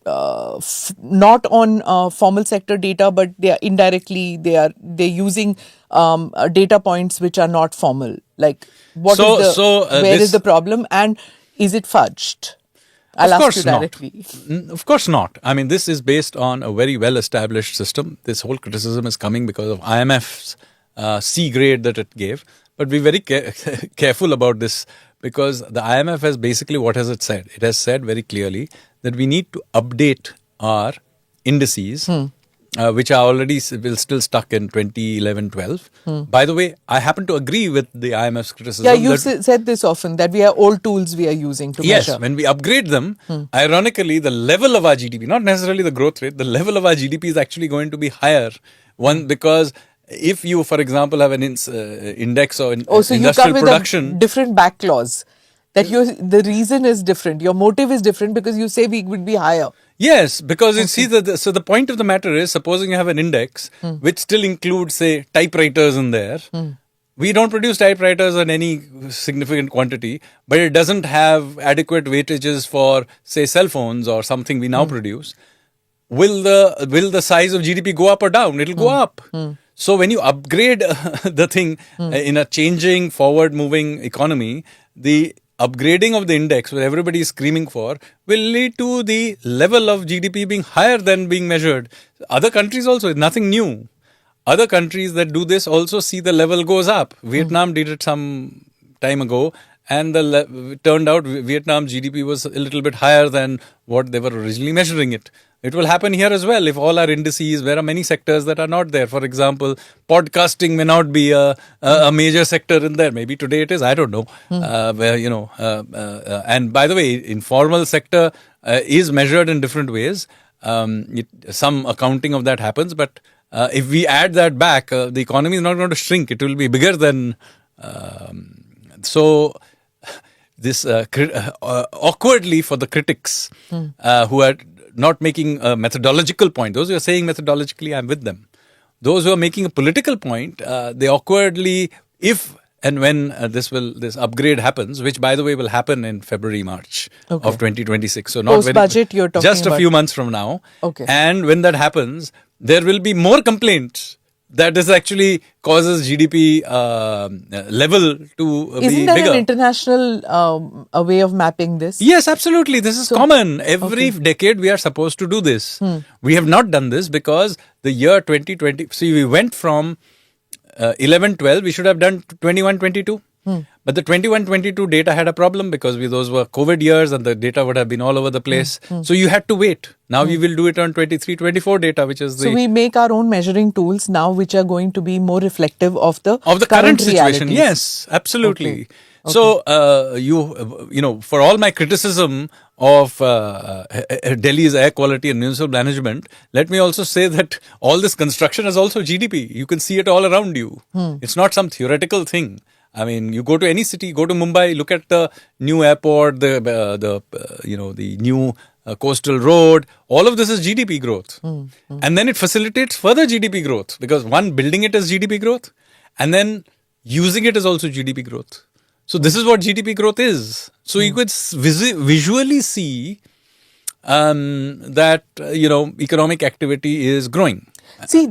not on formal sector data, but they are indirectly they're using data points which are not formal. Like where is the problem, and is it fudged? I'll ask you directly. Of course not. I mean, this is based on a very well-established system. This whole criticism is coming because of IMF's C grade that it gave. But be very careful about this, because the IMF has basically, what has it said? It has said very clearly that we need to update our indices, which are already still stuck in 2011-12. By the way, I happen to agree with the IMF's criticism. Yeah, you've said this often, that we are old tools we are using to measure. Yes, when we upgrade them, ironically, the level of our GDP, not necessarily the growth rate, the level of our GDP is actually going to be higher. Because if you, for example, have an index or so industrial you come with production, a different back clause. That the reason is different. Your motive is different because you say we would be higher. Yes, because you see so the point of the matter is, supposing you have an index which still includes, say, typewriters in there. We don't produce typewriters in any significant quantity, but it doesn't have adequate weightages for, say, cell phones or something we now produce. Will the size of GDP go up or down? It'll go up. So when you upgrade the thing in a changing, forward-moving economy, the upgrading of the index, where everybody is screaming for, will lead to the level of GDP being higher than being measured. Other countries also, it's nothing new. Other countries that do this also see the level goes up. Vietnam did it some time ago, and it turned out Vietnam's GDP was a little bit higher than what they were originally measuring it. It will happen here as well if all our indices, there are many sectors that are not there. For example, podcasting may not be a major sector in there. Maybe today it is, I don't know. And by the way, informal sector is measured in different ways. Some accounting of that happens, but if we add that back, the economy is not going to shrink. It will be bigger than... So this awkwardly for the critics who are not making a methodological point. Those who are saying methodologically, I'm with them. Those who are making a political point, they awkwardly, if and when this upgrade happens, which by the way will happen in February, March of 2026. So not post-budget you're talking just about. A few months from now. Okay. And when that happens, there will be more complaints that this actually causes GDP level to be bigger. Isn't that an international a way of mapping this? Yes, absolutely. This is common. Every decade we are supposed to do this. We have not done this because the year 2020... See, we went from 11-12, we should have done 21-22. But the 21-22 data had a problem because those were COVID years and the data would have been all over the place. So you had to wait. Now we will do it on 23-24 data, which is So we make our own measuring tools now, which are going to be more reflective of the current situation. realities. Yes, absolutely. Okay. So for all my criticism of Delhi's air quality and municipal management, let me also say that all this construction is also GDP. You can see it all around you. It's not some theoretical thing. I mean, you go to any city, go to Mumbai, look at the new airport, the new a coastal road. All of this is GDP growth. And then it facilitates further GDP growth because one, building it is GDP growth, and then using it is also GDP growth. So this is what GDP growth is. So you could visually see that, economic activity is growing. See,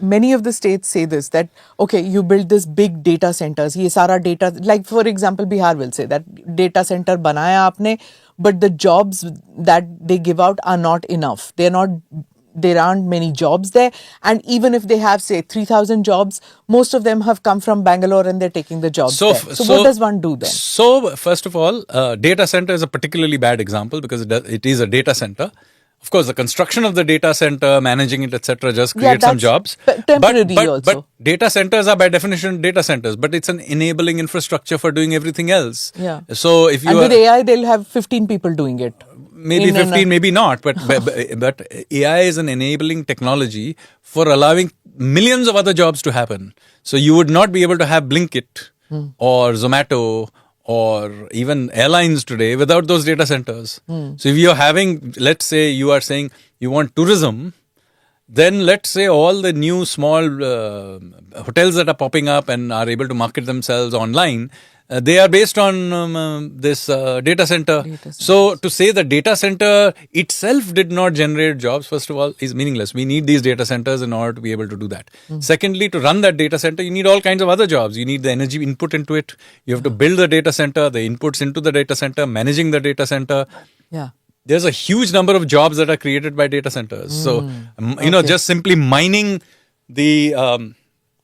many of the states say this, that, okay, you build this big data centers, ye sara data, like for example, Bihar will say that data center banaya aapne, but the jobs that they give out are not enough. There aren't many jobs there. And even if they have, say, 3,000 jobs, most of them have come from Bangalore and they're taking the jobs there. So what does one do then? So, first of all, data center is a particularly bad example because it is a data center. Of course, the construction of the data center, managing it, etc., just creates some jobs. But data centers are by definition data centers, but it's an enabling infrastructure for doing everything else. Yeah. So if you and with AI, they'll have 15 people doing it. Maybe 15, maybe not. But AI is an enabling technology for allowing millions of other jobs to happen. So you would not be able to have Blinkit or Zomato or even airlines today without those data centers. So if you're having, let's say you are saying you want tourism, then let's say all the new small hotels that are popping up and are able to market themselves online, they are based on this data center. So to say the data center itself did not generate jobs, first of all, is meaningless. We need these data centers in order to be able to do that. Secondly, to run that data center, you need all kinds of other jobs. You need the energy input into it. You have to build the data center, the inputs into the data center, managing the data center. Yeah. There's a huge number of jobs that are created by data centers. So, just simply mining the...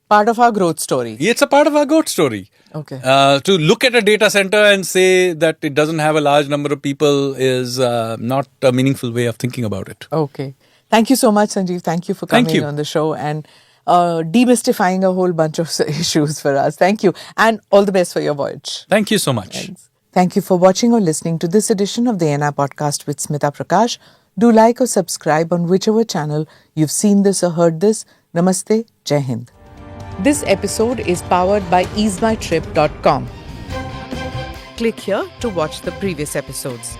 part of our growth story. It's a part of our growth story. Okay. To look at a data center and say that it doesn't have a large number of people is not a meaningful way of thinking about it. Okay. Thank you so much, Sanjeev. Thank you for coming on the show and demystifying a whole bunch of issues for us. Thank you. And all the best for your voyage. Thank you so much. Thanks. Thank you for watching or listening to this edition of the NI Podcast with Smita Prakash. Do like or subscribe on whichever channel you've seen this or heard this. Namaste. Jai Hind. This episode is powered by easemytrip.com. Click here to watch the previous episodes.